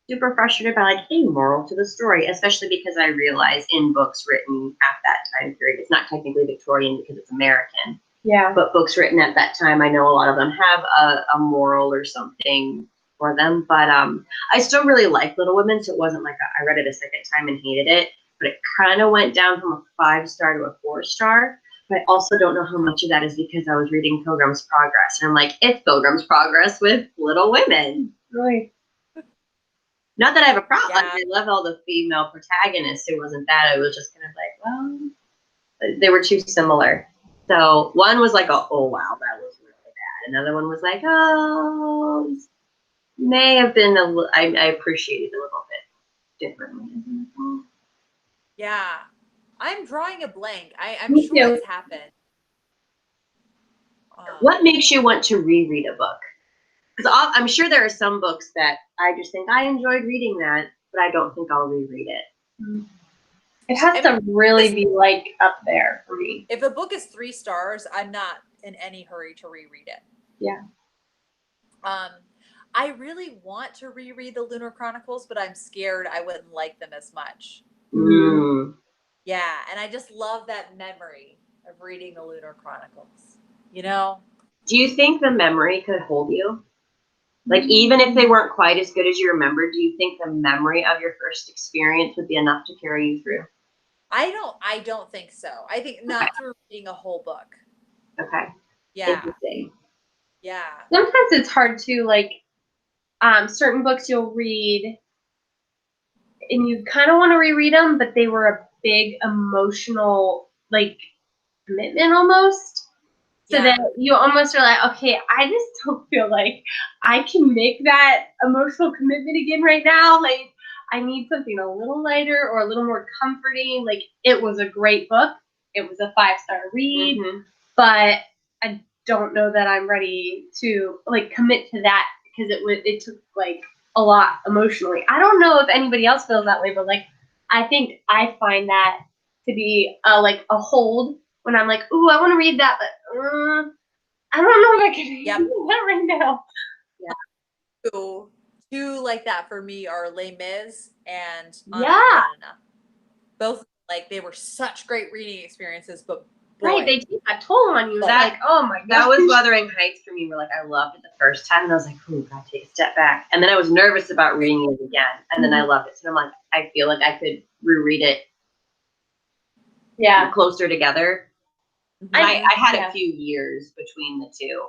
Speaker 1: super frustrated by like a moral to the story, especially because I realize in books written at that time period, it's not technically Victorian because it's American.
Speaker 3: Yeah.
Speaker 1: But books written at that time, I know a lot of them have a moral or something for them. But I still really like Little Women, so it wasn't like I read it a second time and hated it. But it kind of went down from a 5-star to a 4-star. But I also don't know how much of that is because I was reading Pilgrim's Progress. And I'm like, it's Pilgrim's Progress with Little Women.
Speaker 3: Really?
Speaker 1: Not that I have a problem.
Speaker 2: Yeah.
Speaker 1: I love all the female protagonists. It wasn't that. I was just kind of like, well, they were too similar. So one was like, oh wow, that was really bad. Another one was like, oh, this may have been I appreciated it a little bit differently.
Speaker 2: Yeah. I'm drawing a blank. I'm
Speaker 3: Me
Speaker 2: sure
Speaker 3: too.
Speaker 2: it's happened.
Speaker 1: What makes you want to reread a book? Because I'm sure there are some books that I just think I enjoyed reading that, but I don't think I'll reread it.
Speaker 3: It has to really be like up there for me.
Speaker 2: If a book is 3 stars, I'm not in any hurry to reread it.
Speaker 3: Yeah.
Speaker 2: I really want to reread the Lunar Chronicles, but I'm scared I wouldn't like them as much.
Speaker 1: Mm.
Speaker 2: Yeah, and I just love that memory of reading the Lunar Chronicles. You know?
Speaker 1: Do you think the memory could hold you? Like, even if they weren't quite as good as you remember, do you think the memory of your first experience would be enough to carry you through?
Speaker 2: I don't think so. I think not through reading a whole book.
Speaker 1: Okay.
Speaker 2: Yeah.
Speaker 1: Interesting.
Speaker 2: Yeah.
Speaker 3: Sometimes it's hard to like certain books you'll read and you kind of want to reread them, but they were a big emotional like commitment almost. So that you almost are like, okay, I just don't feel like I can make that emotional commitment again right now. Like, I need something a little lighter or a little more comforting. Like, it was a great book. It was a 5-star read, but I don't know that I'm ready to like commit to that because it took like a lot emotionally. I don't know if anybody else feels that way, but like, I think I find that to be like a hold. When I'm like, ooh, I want to read that, but I don't know if I can read that right now.
Speaker 2: Yeah. Two like that for me are Les Mis and Anna Karenina. Both like they were such great reading experiences, but boy,
Speaker 3: they take a toll on you. That, like, oh my god.
Speaker 1: That was Wuthering Heights for me. Where like I loved it the first time, and I was like, ooh, gotta take a step back. And then I was nervous about reading it again, and then I loved it. So I'm like, I feel like I could reread it.
Speaker 3: Yeah.
Speaker 1: Closer together. I had a few years between the two.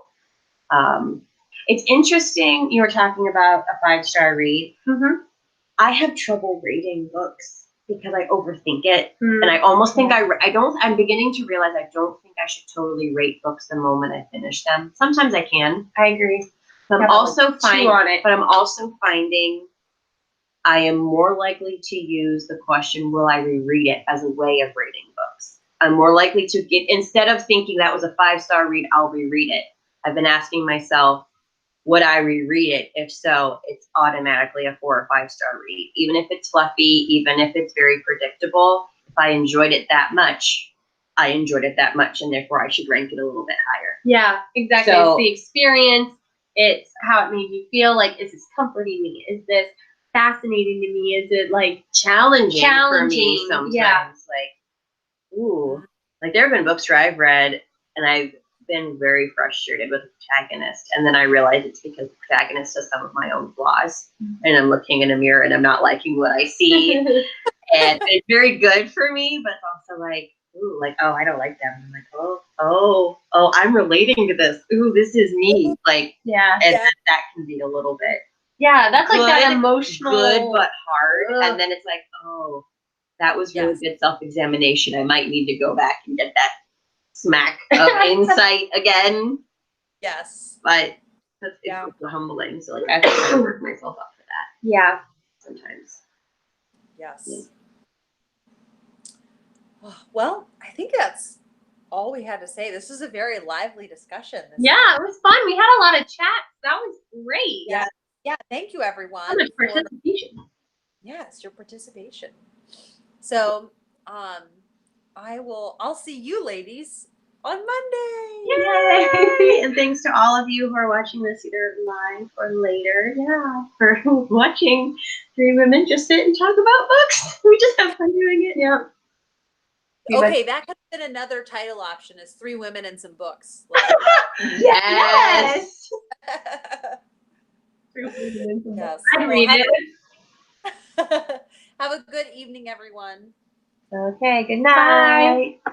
Speaker 1: It's interesting. You were talking about a 5-star read. I have trouble rating books because I overthink it, and I almost think I don't. I'm beginning to realize I don't think I should totally rate books the moment I finish them. Sometimes I can.
Speaker 3: I agree.
Speaker 1: But I'm also finding I am more likely to use the question, will I reread it, as a way of rating books. I'm more likely to get, instead of thinking that was a 5-star read, I'll reread it. I've been asking myself, would I reread it? If so, it's automatically a 4 or 5-star read. Even if it's fluffy, even if it's very predictable, if I enjoyed it that much, I enjoyed it that much, and therefore I should rank it a little bit higher.
Speaker 3: Yeah, exactly.
Speaker 1: So,
Speaker 3: it's the experience. It's how it made you feel. Like, is this comforting me? Is this fascinating to me? Is it like challenging for me sometimes? Yeah.
Speaker 1: Like, ooh, like there have been books where I've read and I've been very frustrated with the protagonist, and then I realize it's because the protagonist has some of my own flaws, and I'm looking in a mirror and I'm not liking what I see, and it's very good for me, but it's also like, ooh, like, oh, I don't like that. And I'm like, oh, I'm relating to this. Ooh, this is me. Like, and that can be a little bit.
Speaker 3: Yeah, that's good, like that emotional.
Speaker 1: Good but hard, and then it's like, oh, that was really good self-examination. I might need to go back and get that smack of insight again.
Speaker 2: Yes.
Speaker 1: But it's humbling. So like I have to work myself up for that.
Speaker 3: Yeah.
Speaker 1: Sometimes.
Speaker 2: Yes. Well, I think that's all we had to say. This was a very lively discussion.
Speaker 3: Yeah, it was fun. We had a lot of chats. That was great.
Speaker 2: Yeah. Thank you, everyone.
Speaker 3: So much participation.
Speaker 2: Yes, your participation. So, I'll see you ladies on Monday.
Speaker 1: Yay! And thanks to all of you who are watching this either live or later. Yeah, for watching three women just sit and talk about books. We just have fun doing it. Yeah.
Speaker 2: Okay, that could have been another title option: is Three Women and Some Books. Like,
Speaker 1: Yes.
Speaker 2: yes.
Speaker 3: I'd
Speaker 2: Well,
Speaker 3: read it.
Speaker 2: have a good evening, everyone.
Speaker 1: Okay. Good night.
Speaker 3: Bye.